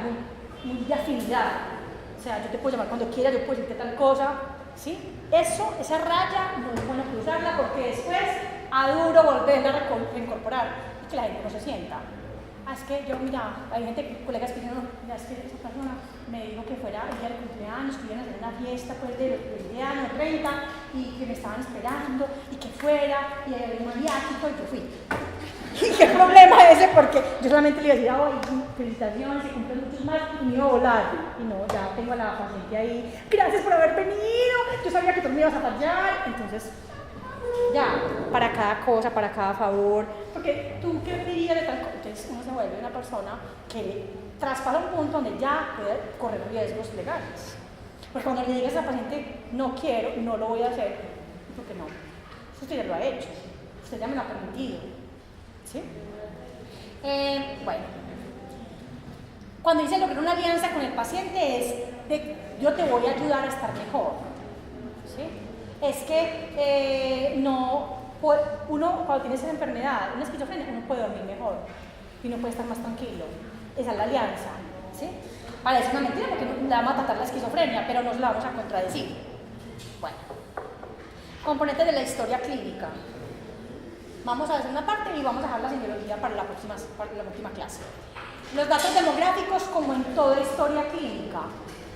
muy de afinidad. O sea, yo te puedo llamar cuando quieras, yo puedo decirte tal cosa, ¿sí? Eso, esa raya, no es bueno cruzarla porque después a duro volverla a reincorporar y que la gente no se sienta. Es que yo, mira, hay gente, colegas que dicen, no, mira, es que esa persona me dijo que fuera el día del cumpleaños, que iban a hacer una fiesta pues de 20 años, 30, y que me estaban esperando, y que fuera, y había un mariachi, y yo fui. ¿Y qué problema ese? Porque yo solamente le iba a decir, felicitaciones, se cumplen muchos más, y me iba a volar. Y no, ya tengo a la paciente ahí, gracias por haber venido, yo sabía que tú me ibas a fallar. Entonces, ya, para cada cosa, para cada favor, porque tú qué dirías de tal cosa. Entonces uno se vuelve una persona que traspasa un punto donde ya puede correr riesgos legales. Porque cuando le digas a la paciente, no quiero, no lo voy a hacer, porque no, eso usted ya lo ha hecho, usted ya me lo ha permitido, ¿sí? Bueno, cuando dice lograr una alianza con el paciente es de yo te voy a ayudar a estar mejor, ¿sí? Es que uno cuando tiene esa enfermedad, una esquizofrenia, uno puede dormir mejor y uno puede estar más tranquilo. Esa es la alianza, ¿sí? Parece una mentira porque le vamos a tratar la esquizofrenia, pero nos la vamos a contradecir. Bueno, componentes de la historia clínica. Vamos a hacer una parte y vamos a dejar la semiología para la última clase. Los datos demográficos, como en toda historia clínica.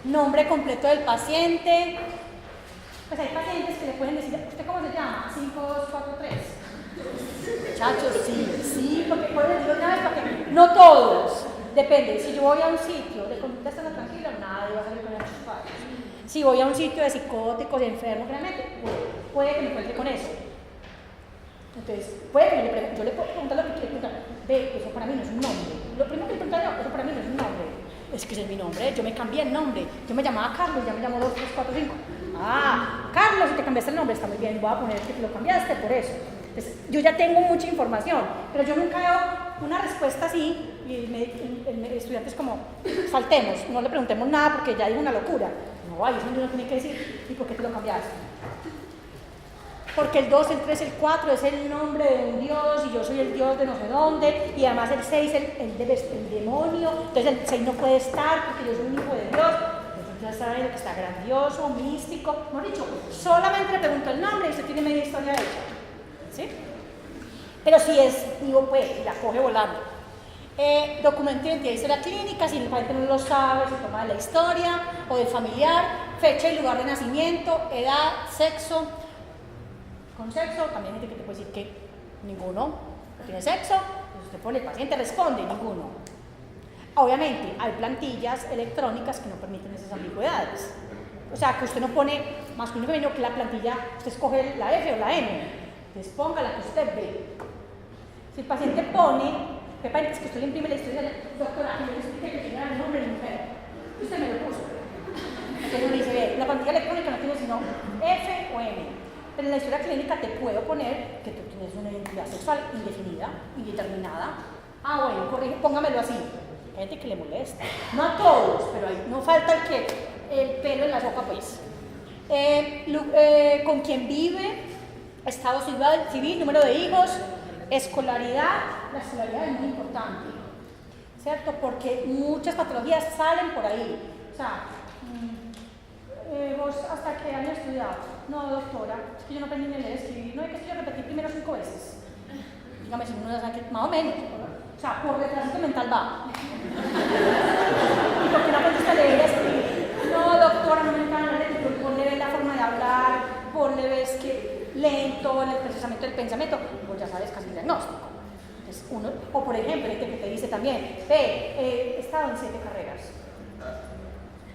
Nombre completo del paciente. Pues hay pacientes que le pueden decir, ¿usted cómo se llama? 5243. Muchachos, sí, porque pueden decirlo una vez, porque no todos. Depende, si yo voy a un sitio de conducta estando tranquila, nadie va a salir con esos padres. Si voy a un sitio de psicóticos, de enfermos, realmente, puede que me encuentre con eso. Entonces, puede que yo le puedo preguntar lo que quiere preguntar. Ve, eso para mí no es un nombre. Lo primero que le pregunto yo, eso para mí no es un nombre. Es que ese es mi nombre, yo me cambié el nombre. Yo me llamaba Carlos, ya me llamo 2, 3, 4, 5. Ah, Carlos, si te cambiaste el nombre, está muy bien, voy a poner que te lo cambiaste por eso. Entonces, yo ya tengo mucha información, pero yo nunca veo una respuesta así y el estudiante es como, saltemos, no le preguntemos nada porque ya dijo una locura. No, ahí es donde uno tiene que decir, ¿y por qué te lo cambiaste? Porque el 2, el 3, el 4 es el nombre de un dios y yo soy el dios de no sé dónde, y además el 6 el demonio, entonces el 6 no puede estar porque yo soy un hijo de Dios. Ya saben que está grandioso, místico, no dicho, solamente le pregunto el nombre y usted tiene media historia hecha, ¿sí? Pero si es, digo pues, la coge volando. Documento de identidad y historia clínica, si el paciente no lo sabe, se toma de la historia o del familiar, fecha y lugar de nacimiento, edad, sexo. Con sexo, también hay gente que te puede decir que ninguno, no tiene sexo, pues usted pone, el paciente responde, ninguno. Obviamente, hay plantillas electrónicas que no permiten esas ambigüedades. O sea, que usted no pone masculino y femenino, que la plantilla, usted escoge la F o la M. Entonces ponga la que usted ve. Si el paciente pone, es que usted le imprime la historia, doctora, yo le expliqué que tenía el nombre de mujer. Usted me lo puso. Entonces uno dice, ve, la plantilla electrónica no tiene sino F o M. Pero en la historia clínica te puedo poner que tú tienes una identidad sexual indefinida, indeterminada. Ah, bueno, corrige, póngamelo así. Hay gente que le molesta, no a todos, pero no falta el pelo en la sopa, pues. Con quién vive, estado civil, número de hijos, escolaridad. La escolaridad es muy importante, ¿cierto? Porque muchas patologías salen por ahí. O sea, ¿vos hasta qué año estudiado? No, doctora, es que yo no aprendí ni a leer, escribir, no, es que yo repetí primero 5 veces. Dígame si uno sabe que más o menos. O sea, por retraso mental va. ¿Y por qué no aprendiste a leer y a escribir? No, doctora, no me encanta leer, ponle ves la forma de hablar, ponle ves que lento en el procesamiento del pensamiento, pues ya sabes casi el diagnóstico. Entonces, o por ejemplo, este que te dice también, he estado en 7 carreras.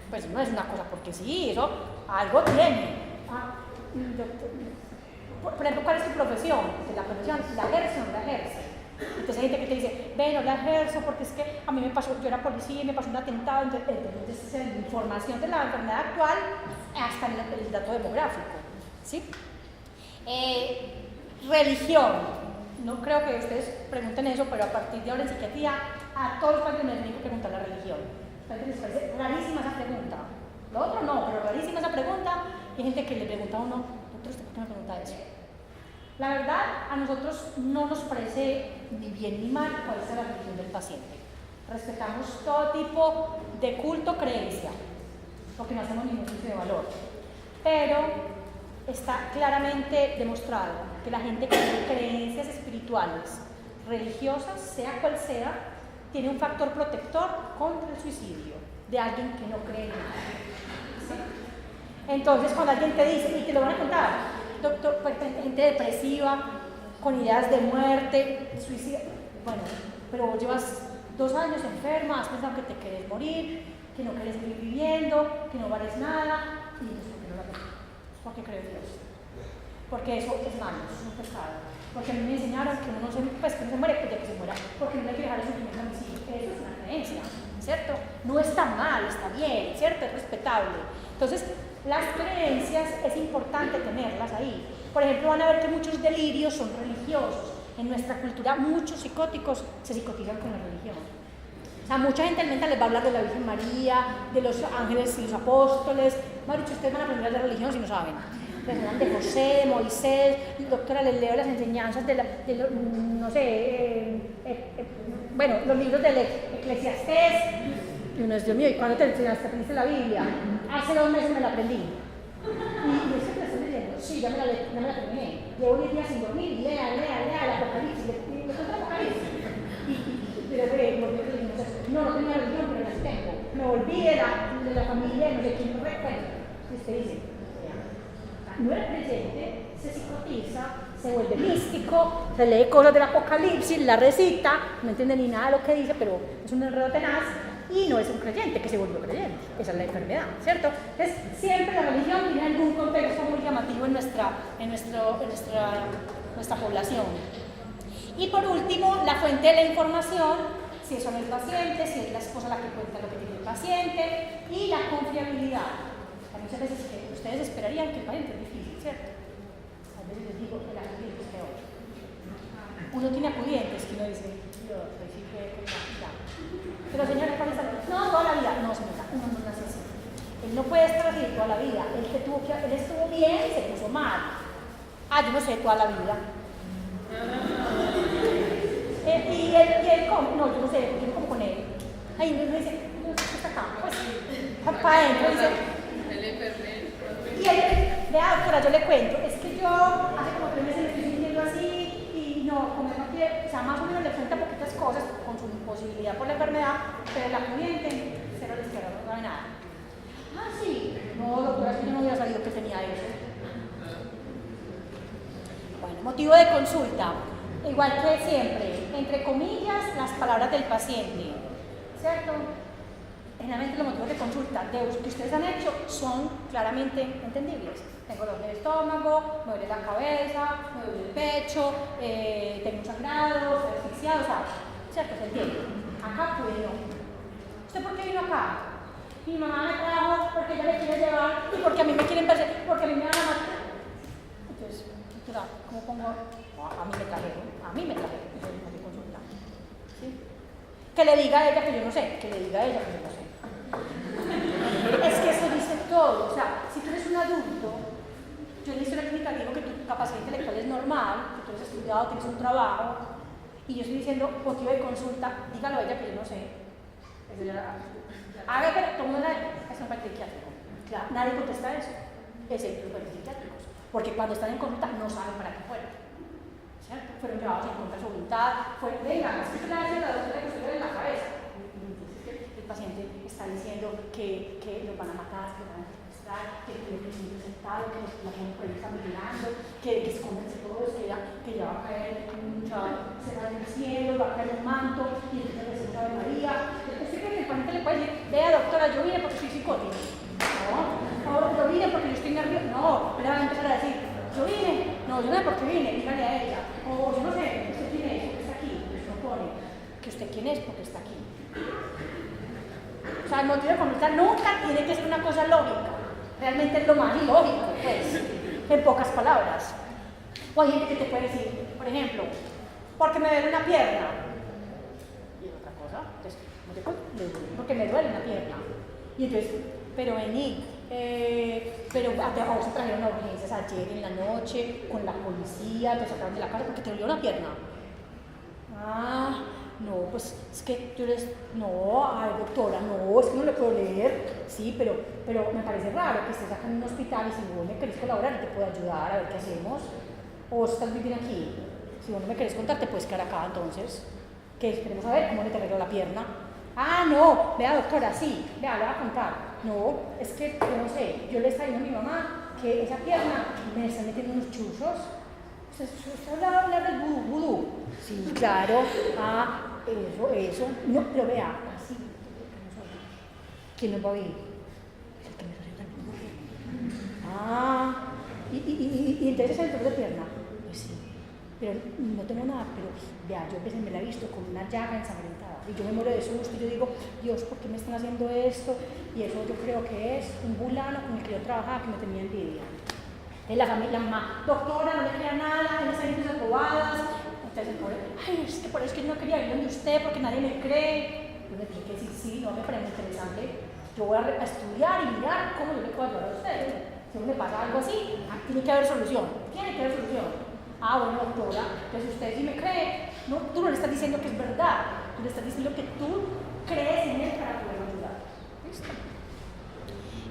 Pues no es una cosa porque sí, eso algo tiene. Por ejemplo, ¿cuál es tu profesión? La profesión, la ejerce o no la ejerce. Entonces hay gente que te dice, no la ejerzo porque es que a mí me pasó, yo era policía y me pasó un atentado, entonces ese es el información de la enfermedad actual hasta el dato demográfico, ¿sí? Religión, no creo que ustedes pregunten eso, pero a partir de ahora en psiquiatría a todos los pacientes les tienen que preguntar la religión. Entonces les parece rarísima esa pregunta. Lo otro no, pero rarísima esa pregunta. Y hay gente que le pregunta a uno, doctor, ¿usted por qué me pregunta eso? La verdad, a nosotros no nos parece ni bien ni mal cuál es la religión del paciente. Respetamos todo tipo de culto, creencia, porque no hacemos ningún juicio de valor. Pero está claramente demostrado que la gente que tiene creencias espirituales, religiosas, sea cual sea, tiene un factor protector contra el suicidio de alguien que no cree en nada. ¿Sí? Entonces, cuando alguien te dice, y te lo van a contar, doctor, pues, gente depresiva, con ideas de muerte, suicida, bueno, pero llevas 2 años enferma, has pensado que te querés morir, que no querés seguir viviendo, que no vales nada, y eso que no lo haces. ¿Por qué creo en Dios? Porque eso es malo, eso es un pecado. Porque a mí me enseñaron que uno no se, pues, que no se muere, pues ya que se muera, porque no hay que dejar el sufrimiento a mis hijos. Eso es una creencia, ¿cierto? No está mal, está bien, ¿cierto? Es respetable. Entonces, las creencias es importante tenerlas ahí. Por ejemplo, van a ver que muchos delirios son religiosos. En nuestra cultura, muchos psicóticos se psicotizan con la religión. O sea, mucha gente mental les va a hablar de la Virgen María, de los ángeles y los apóstoles. Me ha dicho, ustedes van a aprender de religión si no saben. Les hablan de José, de Moisés, doctora, les leo las enseñanzas no sé, bueno, los libros del Eclesiastés. Y uno es, Dios mío, ¿y cuándo te aprendiste la Biblia? Hace 2 meses me la aprendí. Y eso que estoy leyendo, sí, ya me la terminé. Llevo 10 días sin dormir y lea el Apocalipsis, le cuento el Apocalipsis. No tenía religión, pero las tengo. Me volví de la familia, no sé quién me recuerda. Y usted dice, no era creyente, se psicotiza, se vuelve místico, se lee cosas del Apocalipsis, la recita, no entiende ni nada de lo que dice, pero es un enredo tenaz. Y no es un creyente que se volvió creyente, esa es la enfermedad, ¿cierto? Entonces, siempre la religión tiene algún contexto muy llamativo en nuestra población. Y por último, la fuente de la información, si son el paciente, si es la esposa la que cuenta lo que tiene el paciente, y la confiabilidad. Hay muchas veces que ustedes esperarían que el paciente es difícil, ¿cierto? A veces les digo que la gente es peor. Uno tiene acudientes que uno dice, yo soy psiquiatra. Pero señora, ¿cuál es la vida? No, toda la vida. No, señora, uno no nace así. Él no puede estar así toda la vida. Él estuvo bien, se puso mal. Yo no sé, toda la vida. Y él come. No, yo no sé, yo no como con él. Ahí me dice, no, está acá. Pues, para adentro, dice. Y él, vea, doctora, yo le cuento. Es que yo hace como 3 meses me estoy sintiendo así. Y no, como no quiere, o sea, más o menos le cuenta poquitas cosas con su imposibilidad por la enfermedad, pero la acudiente, cero a la izquierda, no sabe nada. Sí. No, doctora, es que yo no hubiera sabido que tenía eso. Bueno, motivo de consulta. Igual que siempre, entre comillas, las palabras del paciente, ¿cierto? Generalmente los motivos de consulta que ustedes han hecho son claramente entendibles. Tengo dolor del estómago, me duele la cabeza, me duele el pecho, tengo un sangrado, estoy asfixiado, o sea, ¿cierto? Se entiende. Acá pues no. ¿Usted por qué vino acá? Mi mamá me trajo porque ella le quiere llevar y porque a mí me quieren perseguir, porque a mí me van a matar. Entonces, ¿cómo pongo? A mí me trajeron, entonces no me consulta. ¿Sí? Que le diga a ella que yo no sé, que le diga a ella que yo no sé. Es que eso dice todo. O sea, si tú eres un adulto, yo en la historia clínica digo que tu capacidad intelectual es normal, que tú eres estudiado, tienes un trabajo, y yo estoy diciendo motivo de consulta, dígalo a ella que yo no sé. Haga que todo el mundo es un partido psiquiátrico. Claro, nadie contesta eso, excepto los psiquiátricos, porque cuando están en consulta no saben para qué fueron. ¿Cierto? Fueron llevados en contra de su voluntad, venga, es que la doctora que usted le en la cabeza. El paciente está diciendo que los van a matar, que van a secuestrar, que el paciente sentado, que la gente por ahí está vigilando, que escóndense todos, que ya va a caer se va del cielo, va a caer un manto, y entonces la Ave María. Usted cree que el paciente le puede decir, vea doctora, yo vine porque soy psicótico. No, yo vine porque yo estoy nervioso. No, le van a empezar a decir, yo vine, no, yo no sé por qué vine, dígale a ella. O yo no sé, ¿usted quién es? Porque está aquí. Pues no pone que usted quién es porque está aquí. O sea, sea, el motivo de consulta nunca tiene que ser una cosa lógica. Realmente es lo más ilógico, pues, en pocas palabras. O hay gente que te puede decir, por ejemplo, porque me duele una pierna. Y otra cosa, entonces, porque me duele una pierna. Y entonces, pero vení, pero a vos te trajeron a urgencias ayer en la noche con la policía, te sacaron de la casa porque te dolió una pierna. Ah, no, pues es que yo les, no, ay doctora, no, es que no le puedo leer, sí, pero me parece raro que estés acá en un hospital y si vos me querés colaborar te puedo ayudar a ver qué hacemos, o vos estás viviendo aquí, si vos no me querés contar te puedes quedar acá entonces, que queremos saber cómo le te arregló la pierna. Ah, no, vea doctora, sí, vea, le voy a contar, no, es que yo no sé, yo le estaba diciendo a mi mamá que esa pierna me están metiendo unos chuzos. ¿Usted habla del vudú? Sí, claro. Ah, eso. No, pero vea, así. ¿Quién nos va a oír? El que me está haciendo el vudú. Ah, y entonces el dolor de pierna. Pues sí, pero no tengo nada, pero vea, yo a veces me la he visto con una llaga ensangrentada. Y yo me muero de susto y yo digo, Dios, ¿por qué me están haciendo esto? Y eso yo creo que es un fulano con el que yo trabajaba que me tenía envidia. En la familia, mamá, doctora, no le quería nada, en esas gente aprobadas. Entonces el pobre, ay, es que por eso es que yo no quería ir donde usted porque nadie me cree. Yo le dije que sí, no me parece interesante. Yo voy a estudiar y mirar cómo yo le puedo ayudar a usted. Si me pasa algo así, tiene que haber solución. Tiene que haber solución. Ah, bueno, doctora, entonces usted sí me cree. No, tú no le estás diciendo que es verdad. Tú le estás diciendo que tú crees en él para poder ayudar. ¿Listo?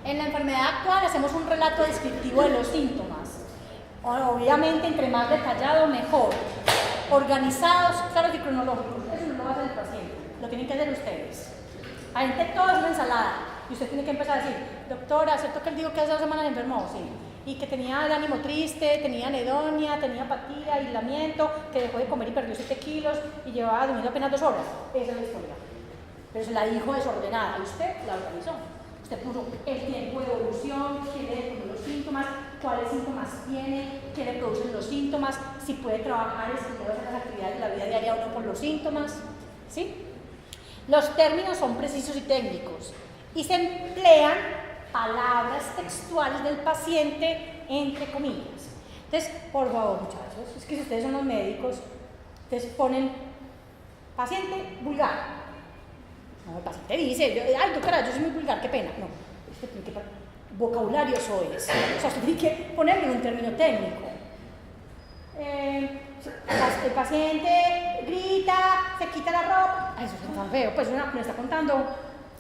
En la enfermedad actual hacemos un relato descriptivo de los síntomas. Obviamente, entre más detallado, mejor. Organizados, claros y cronológicos. Eso no lo hace el paciente, lo tienen que hacer ustedes. Ahorita todo es una ensalada. Y usted tiene que empezar a decir, doctora, ¿cierto que él dijo que hace 2 semanas enfermó? Sí. Y que tenía el ánimo triste, tenía anedonia, tenía apatía, aislamiento, que dejó de comer y perdió 7 kilos y llevaba durmiendo apenas 2 horas. Esa es la historia. Pero se la dijo desordenada y usted la organizó. Usted puso el tiempo de evolución, quién le producen los síntomas, cuáles síntomas tiene, qué le producen los síntomas, si puede trabajar, escribir las actividades de la vida diaria o no por los síntomas. ¿Sí? Los términos son precisos y técnicos y se emplean palabras textuales del paciente entre comillas. Entonces, por favor, muchachos, es que si ustedes son los médicos, ustedes ponen paciente vulgar. No, el paciente dice, ay doctora, yo soy muy vulgar, qué pena. No, usted tiene que vocabulario eso es. O sea, usted tiene que ponerle un término técnico. El paciente grita, se quita la ropa. Ay, eso es tan feo. Pues me está contando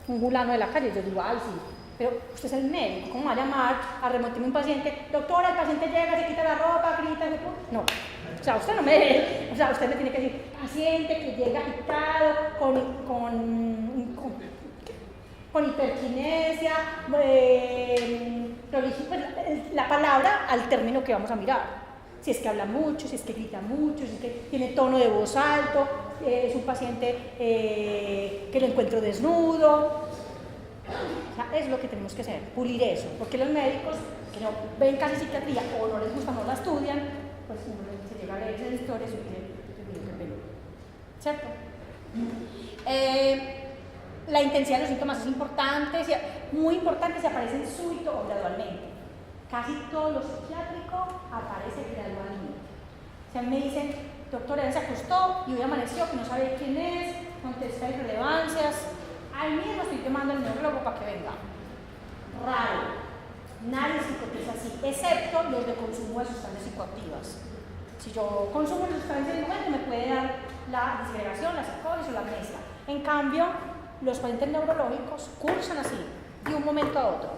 un fulano de la calle. Yo digo, ay, sí. Pero usted es el médico, ¿cómo va a llamar a remitirme un paciente? Doctora, el paciente llega, se quita la ropa, grita, se... No. O sea, usted no me... O sea, usted me tiene que decir, paciente que llega agitado, con hiperquinesia, la palabra al término que vamos a mirar. Si es que habla mucho, si es que grita mucho, si es que tiene tono de voz alto, es un paciente que lo encuentro desnudo. O sea, es lo que tenemos que hacer, pulir eso, porque los médicos que no ven casi psiquiatría o no les gusta, no la estudian, pues uno se llega a leer esas historias y dice, qué pena, ¿cierto? La intensidad de los síntomas es importante, muy importante si aparecen súbito o gradualmente. Casi todo lo psiquiátrico aparece gradualmente. O sea, me dicen, doctora, él se acostó y hoy amaneció, que no sabe quién es, contesta irrelevancias. Al mismo estoy llamando al neurólogo para que venga. Raro. Nadie psicotiza así, excepto los de consumo de sustancias psicoactivas. Si yo consumo sustancias en el momento, me puede dar la disgregación, la psicosis o la amnesia. En cambio, los pacientes neurológicos cursan así, de un momento a otro.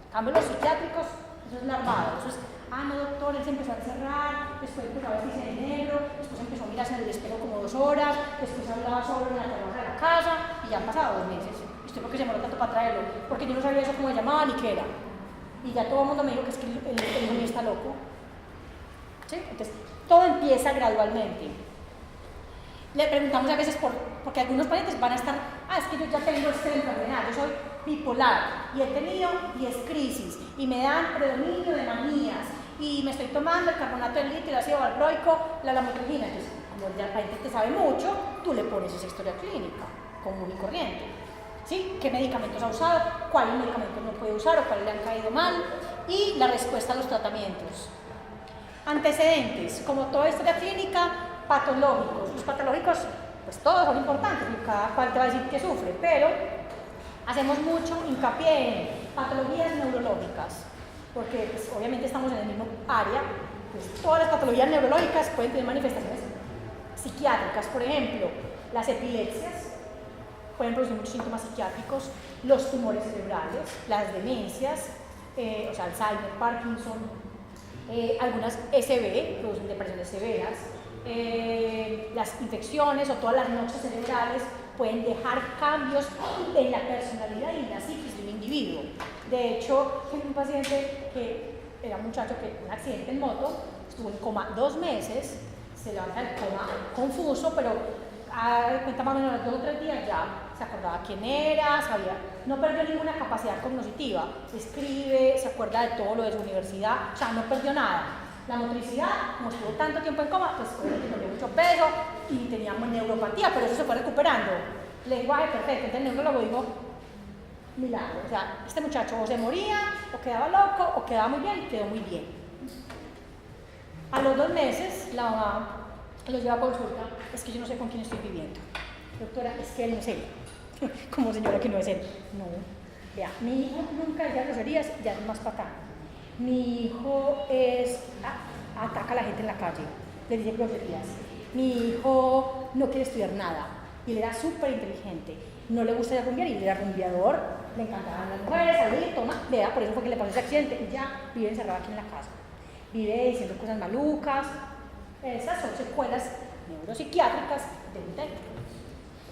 En cambio, los psiquiátricos, eso es larvado. Eso es, no doctor, él se empezó a encerrar, después empezó a vestirse de negro, después empezó a mirarse en el espejo como 2 horas, después hablaba solo en la terraza de la casa y ya han pasado 2 meses. ¿Y usted por qué se demoró tanto para traerlo? Porque yo no sabía eso cómo se llamaba ni qué era. Y ya todo el mundo me dijo que es que el niño está loco. ¿Sí? Entonces, todo empieza gradualmente. Le preguntamos a veces porque algunos pacientes van a estar, es que yo ya tengo esta enfermedad, yo soy bipolar y he tenido 10 crisis y me dan predominio de manías y me estoy tomando el carbonato de litio, el ácido valproico, la lamotrigina. Entonces, como ya el paciente te sabe mucho, tú le pones esa historia clínica común y corriente. ¿sí? ¿Qué medicamentos ha usado? ¿Cuáles medicamentos no puede usar o cuáles le han caído mal? Y la respuesta a los tratamientos. Antecedentes, como toda historia clínica, patológicos. Los patológicos, pues todos son importantes, cada cual te va a decir que sufre, pero hacemos mucho hincapié en patologías neurológicas, porque pues, obviamente estamos en el mismo área, pues todas las patologías neurológicas pueden tener manifestaciones psiquiátricas, por ejemplo, las epilepsias pueden producir muchos síntomas psiquiátricos, los tumores cerebrales, las demencias, o sea, Alzheimer, Parkinson, algunas SB, producen depresiones severas, las infecciones o todas las noches cerebrales pueden dejar cambios en la personalidad y en la psiquis de un individuo. De hecho, tengo un paciente que era un muchacho que un accidente en moto, estuvo en coma 2 meses, se levanta del coma confuso, pero cuenta más o menos a los 2 o 3 días ya se acordaba quién era, sabía, no perdió ninguna capacidad cognitiva, escribe, se acuerda de todo lo de su universidad, o sea, no perdió nada. La motricidad, como estuvo tanto tiempo en coma, pues obviamente perdió mucho peso y tenía neuropatía, pero eso se fue recuperando. Lenguaje perfecto, entonces el neurólogo dijo, milagro, o sea, este muchacho o se moría, o quedaba loco, o quedaba muy bien, y quedó muy bien. A los 2 meses, la mamá lo lleva a consulta, es que yo no sé con quién estoy viviendo. Doctora, es que él no es él. Como señora que no es él. No, vea, mi hijo nunca decía groserías, ya es más patán. Mi hijo ataca a la gente en la calle, le dice groserías. Mi hijo no quiere estudiar nada, y él era súper inteligente. No le gusta ir a rumbear, y él era rumbeador, le encantaban las mujeres, salir, toma, vea, por eso fue que le pasó ese accidente, y ya vive encerrado aquí en la casa. Vive diciendo cosas malucas. Esas son secuelas neuropsiquiátricas de un TEC.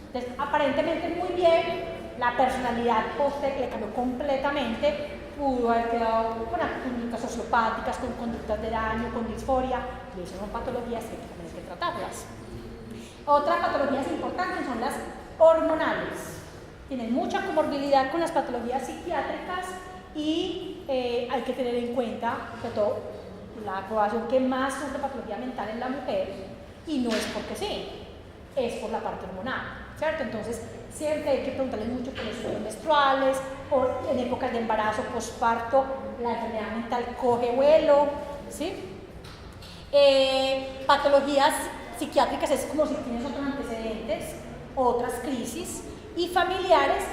Entonces, aparentemente muy bien, la personalidad post-TEC le cambió completamente, pudo haber quedado con conductas sociopáticas, con conductas de daño, con disforia, y eso son patologías que también hay que tratarlas. Otras patologías importantes son las hormonales. Tienen mucha comorbilidad con las patologías psiquiátricas y hay que tener en cuenta, sobre todo, la población que más sufre patología mental en la mujer, y no es porque sí, es por la parte hormonal, ¿cierto? Entonces, siempre hay que preguntarles mucho por los ciclos menstruales, o en épocas de embarazo, posparto, la enfermedad mental coge vuelo, ¿sí? Patologías psiquiátricas es como si tienes otros antecedentes, otras crisis, y familiares,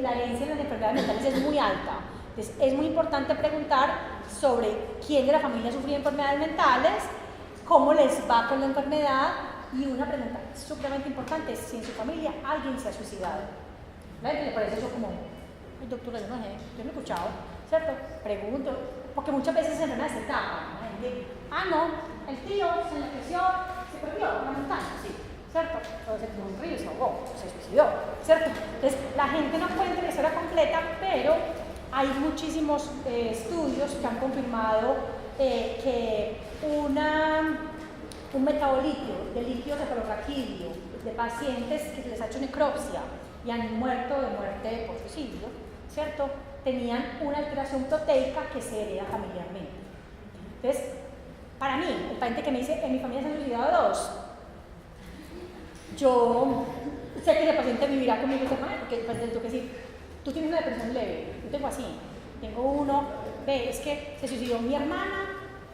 la herencia de las enfermedades mentales es muy alta. Entonces, es muy importante preguntar sobre quién de la familia sufre enfermedades mentales, cómo les va con la enfermedad, y una pregunta supremamente importante es si en su familia alguien se ha suicidado. ¿Le parece eso como, ay doctora, yo no sé, yo no he escuchado, ¿cierto? Pregunto, porque muchas veces en enfermedades se tapan, ¿no? No, el tío se enloqueció, se perdió en la montaña, sí, ¿cierto? O se tiró un río y se ahogó, se suicidó, ¿cierto? Entonces, la gente no cuenta la historia completa, pero hay muchísimos estudios que han confirmado que un metabolito de líquido cefalorraquídeo de pacientes que se les ha hecho necropsia y han muerto de muerte por suicidio, ¿cierto? Tenían una alteración proteica que se hereda familiarmente. Entonces, para mí, el paciente que me dice, en mi familia se han suicidado 2, yo sé que ese paciente vivirá conmigo esta manera, porque el paciente le tengo que decir, tú tienes una depresión leve, yo tengo así, tengo uno, ve, es que se suicidó mi hermana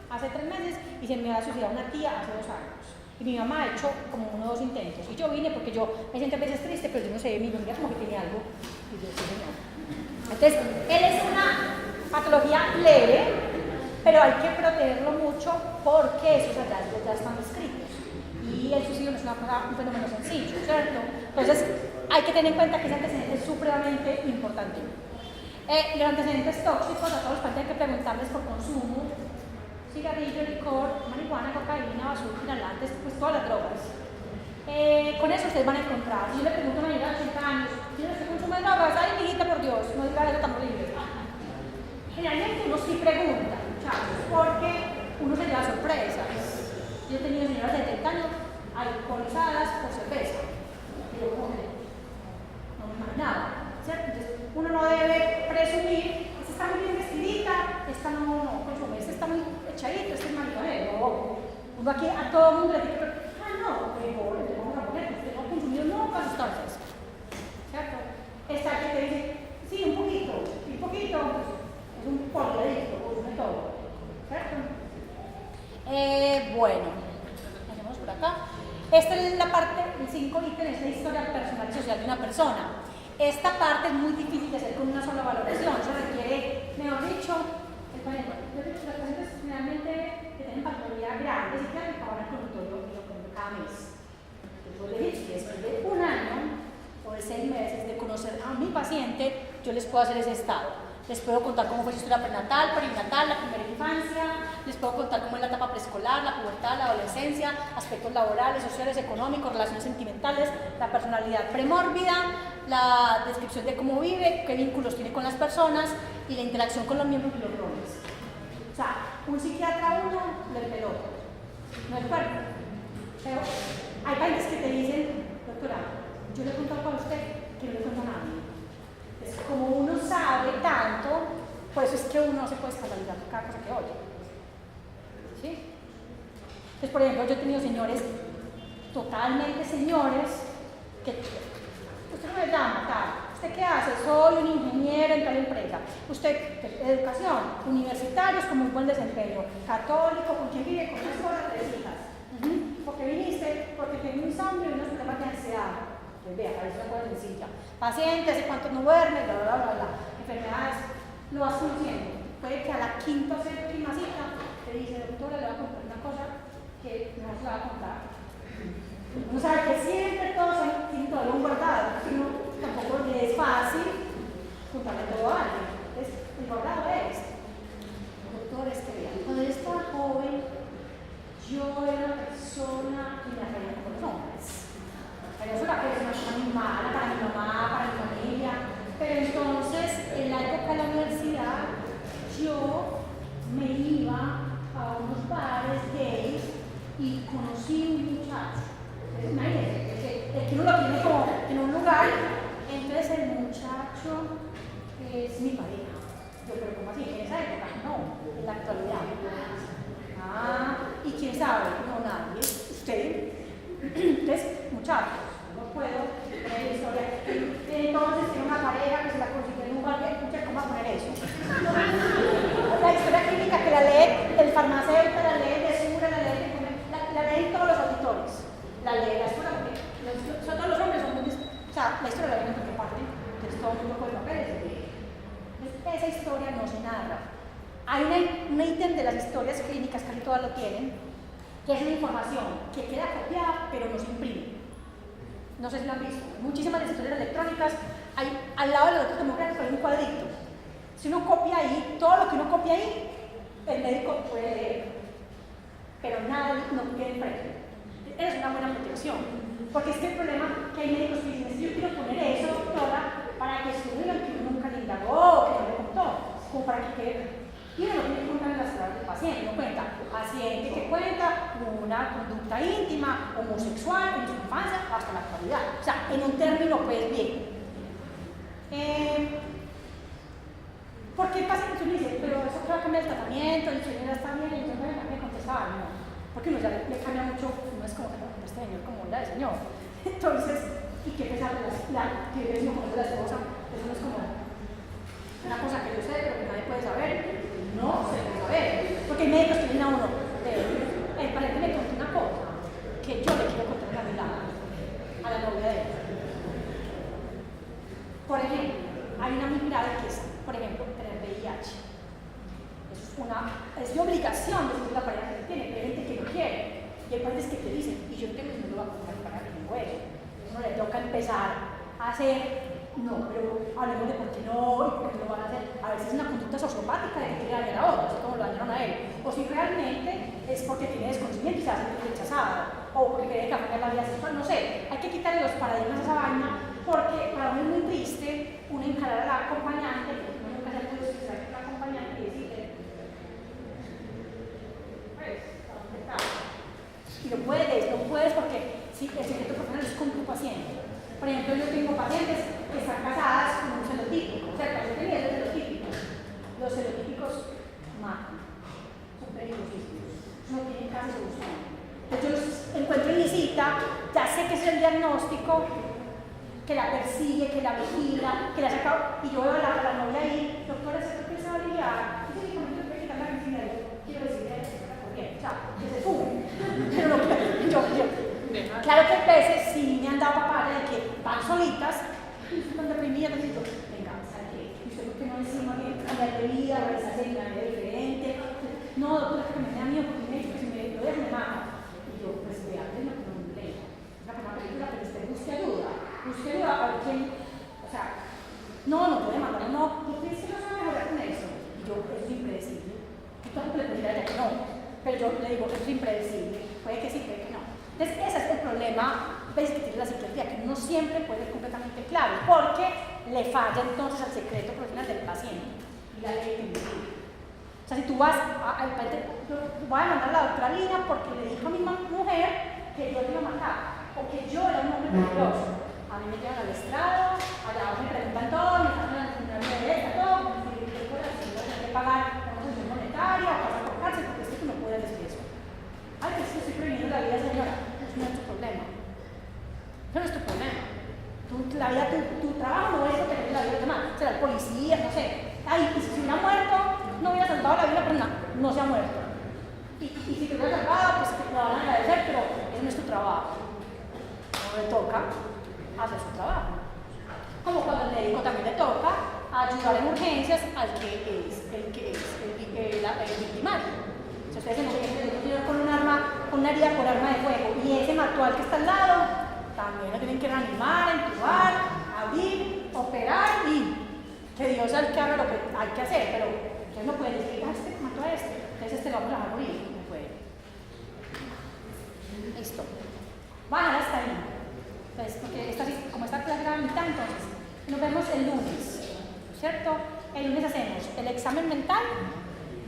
hace 3 meses y se me ha suicidado una tía hace 2 años. Y mi mamá ha hecho como 1 o 2 intentos. Y yo vine porque yo me siento a veces triste, pero yo no sé, mi familia como que tiene algo. Y yo sí, señor. Entonces, él es una patología leve, pero hay que protegerlo mucho porque esos hallazgos ya están descritos. Y el suicidio no es un fenómeno sencillo, ¿cierto? Entonces, hay que tener en cuenta que ese antecedente es supremamente importante. Los antecedentes tóxicos, a todos los pacientes hay que preguntarles por consumo: cigarrillo, licor, marihuana, cocaína, basura, inhalantes, pues todas las drogas. Con eso ustedes van a encontrar. Si yo le pregunto a una niña de 80 años, ¿tiene usted consumo de drogas? Ay, mijita, por Dios, no diga eso tan horrible. Generalmente uno sí pregunta, muchachos, porque uno se lleva sorpresas. Yo he tenido señoras de 70 años alcoholizadas por cerveza. Y yo como que no me imaginaba, ¿cierto? Entonces, uno no debe presumir, esta está muy bien vestidita, esta no consume, esta está muy echadito, este es marihuanero. Uno aquí a todo el mundo le dice, no, pero le vamos a poner, usted no ha consumido nunca sustancias, ¿cierto? Está aquí poquito, es un poliadicto, un método, ¿cierto? Bueno, hacemos por acá. Esta es la parte, el 5 ítems, es la historia personal y social de una persona. Esta parte es muy difícil de hacer con una sola valoración, eso requiere, mejor dicho, yo creo que las pacientes generalmente que tienen patología grande, sí que acaban al consultorio cada mes. Yo les dije que después de un año o de 6 meses de conocer a mi paciente, yo les puedo hacer ese estado. Les puedo contar cómo fue su historia prenatal, perinatal, la primera infancia, les puedo contar cómo es la etapa preescolar, la pubertad, la adolescencia, aspectos laborales, sociales, económicos, relaciones sentimentales, la personalidad premórbida, la descripción de cómo vive, qué vínculos tiene con las personas y la interacción con los miembros y los roles. O sea, un psiquiatra uno del pelota, no es cuerpo. Pero hay países que te dicen, doctora, yo le he contado a usted que no le cuento a nadie. Es como uno sabe tanto, por eso es que uno no se puede escandalizar por cada cosa que oye. ¿Sí? Entonces, por ejemplo, yo he tenido señores, totalmente señores, que usted no me llama, tal. ¿Usted qué hace? Soy un ingeniero en tal empresa. Usted, educación, universitarios con muy buen desempeño, católico, con quien vive, con una esposa, 3 hijas. Porque viniste, porque tengo insomnio y unos problemas de ansiedad. Pues vea, parece una cosa sencilla. Paciente, hace cuánto no duerme, bla, bla, bla, bla. Enfermedades, lo vas conociendo. Puede que a la 5ª o 7ª cita te dice, doctora, le voy a contar una cosa que no se la va a contar. Uno sabe que siempre todos tienen todo lo guardado, porque uno tampoco le es fácil contarle todo a alguien. Entonces, el guardado es, doctor, cuando yo estaba joven, yo era una persona que me atraía con los hombres. Pero eso era una persona muy mala para mi mamá, para mi familia. Pero entonces, en la época de la universidad, yo me iba a unos bares gays y conocí un muchacho. Imagínense, el que uno lo tiene como en un lugar, entonces el muchacho es mi pareja. Yo, pero ¿cómo así? ¿En esa época? No, en la actualidad. ¿Y quién sabe? No, nadie. ¿Usted? Entonces, muchachos, no puedo poner la historia. Entonces tiene una pareja que se la consiguió en un bar. Escucha, ¿cómo va a poner eso? La historia clínica que la lee el farmacéutico, la lee el de Sura, la leen todos los auditores. La lee la historia, porque todos los hombres son muy... O sea, la historia la leen en cualquier parte. Entonces todo el mundo puede papeles. Esa historia no se narra. Hay un ítem de las historias clínicas, casi todas lo tienen, que es una información que queda copiada, pero no se imprime. No sé si lo han visto. Muchísimas de las historias electrónicas, hay, al lado de los datos demográficos hay un cuadrito. Si uno copia ahí, todo lo que uno copia ahí, el médico puede leer. Pero nada no queda impreso. Es una buena protección. Porque es que el problema es que hay médicos que dicen, si yo quiero poner eso, doctora, para que se digan que uno nunca le indagó, que no le contó, como para que quede. Y uno no tiene que contar en las palabras del paciente, no cuenta paciente que cuenta una conducta íntima, homosexual, en su infancia, hasta la actualidad. O sea, en un término, pues bien. ¿Por qué el paciente me dice, pero eso que va a cambiar el tratamiento, el señor está bien, y yo no me contestaba, no? Porque uno ya le cambia mucho, no es como que no, este señor como la del señor. Entonces, ¿y qué pensar de que es como de la esposa? Eso no es como una cosa que yo sé, pero que nadie puede saber. No se puede saber. Porque hay médicos que vienen a uno, el paciente me contó una cosa que yo le quiero contar a la novia de él. Por ejemplo, hay una muy grave que es, por ejemplo, tener VIH. Es mi obligación decir la pareja que tiene, pero hay gente que no quiere. Y hay pacientes que te dicen, y yo entiendo que no lo va a contar para que tengo eso. Uno le toca empezar a hacer, no, pero hablemos de por qué no y por qué lo van a hacer. A veces es una conducta sociopática de que quiere dañar a otros, así como lo dañaron a él. O si realmente es porque tiene desconocimiento y se hace rechazado. O porque quiere cambiar la vida sexual, no sé. Hay que quitarle los paradigmas a esa vaina, porque para mí es muy triste uno encarar a la acompañante, porque uno nunca se puede expresar con la acompañante y decirle, pues, ¿a dónde estás? Y no puedes porque si el secreto profesional es con tu paciente. Por ejemplo, yo tengo pacientes que están casadas con un celotípico, o sea, yo tenía los celotípicos. Los celotípicos matan, son peligrosísimos, no tienen casi solución. Entonces yo los encuentro en mi cita, ya sé que es el diagnóstico, que la persigue, que la vigila, que la saca, y yo veo a la novia ahí, doctora, buenísimo, cambiar de vida, realizarse de una manera diferente. No, doctora, que me da miedo porque me dice que si me lo dejo me mata. Y yo, pues vea, es lo que no me leo. Es una película que usted busque ayuda a ver quién, o sea, no puede matar, no, ¿usted sí no sabe mejorar con eso? Y yo, es impredecible. Entonces le puedo decir que no, pero yo le digo, es impredecible, puede que sí, puede que no. Entonces ese es el problema, ves, que tiene la psiquiatría, que uno siempre puede ser completamente claro, porque le falla entonces al secreto profesional del paciente y la ley de mentir. O sea, si tú vas al paciente, voy a mandar a la doctora Lina porque le dijo a mi mujer que yo le iba a matar, o que yo era un hombre peligroso. A mí me llevan al estrado, allá me preguntan todo, me están en la derecha, todo, si tengo que pagar una sanción monetaria, o pasar por cárcel, porque es que tú no puedes decir eso. Ay, que estoy previendo la vida, señora, eso no es tu problema. Eso no es tu problema. Tu trabajo no es proteger la vida de los demás, será el policía, no sé. Ay, y si se hubiera muerto, no hubiera salvado la vida de la persona, no se ha muerto. Y si te hubiera salvado, pues te lo van a agradecer, pero eso no es tu trabajo. No le toca hacer su trabajo. Como cuando al médico también le toca ayudar en urgencias al que es el victimario. Si ustedes se encuentran con un arma, con una herida por arma de fuego y ese mató al que está al lado, también lo tienen que reanimar, entubar, abrir, operar y que Dios es el que haga lo que hay que hacer, pero ustedes no pueden decir, este mató a este, entonces este lo vamos a dejar morir. No puede. Listo. Van hasta ahí. Entonces, porque como esta clase era la mitad, entonces nos vemos el lunes, ¿cierto? El lunes hacemos el examen mental,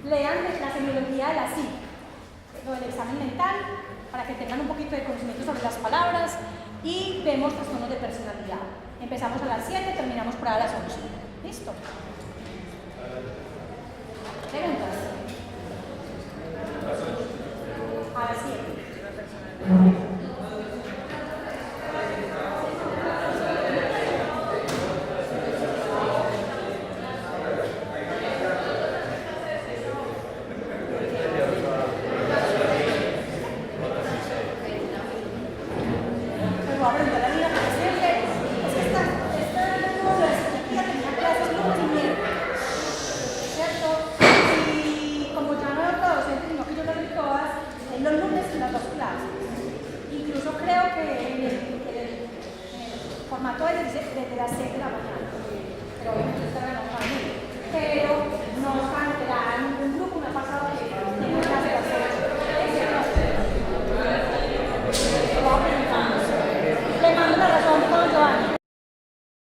lean la semiología de la SIC, lo del examen mental, para que tengan un poquito de conocimiento sobre las palabras, y vemos trastornos de personalidad. Empezamos a las 7, terminamos por ahí a las 11. ¿Listo? ¿Preguntas? A las 7. Desde las 6 de la mañana.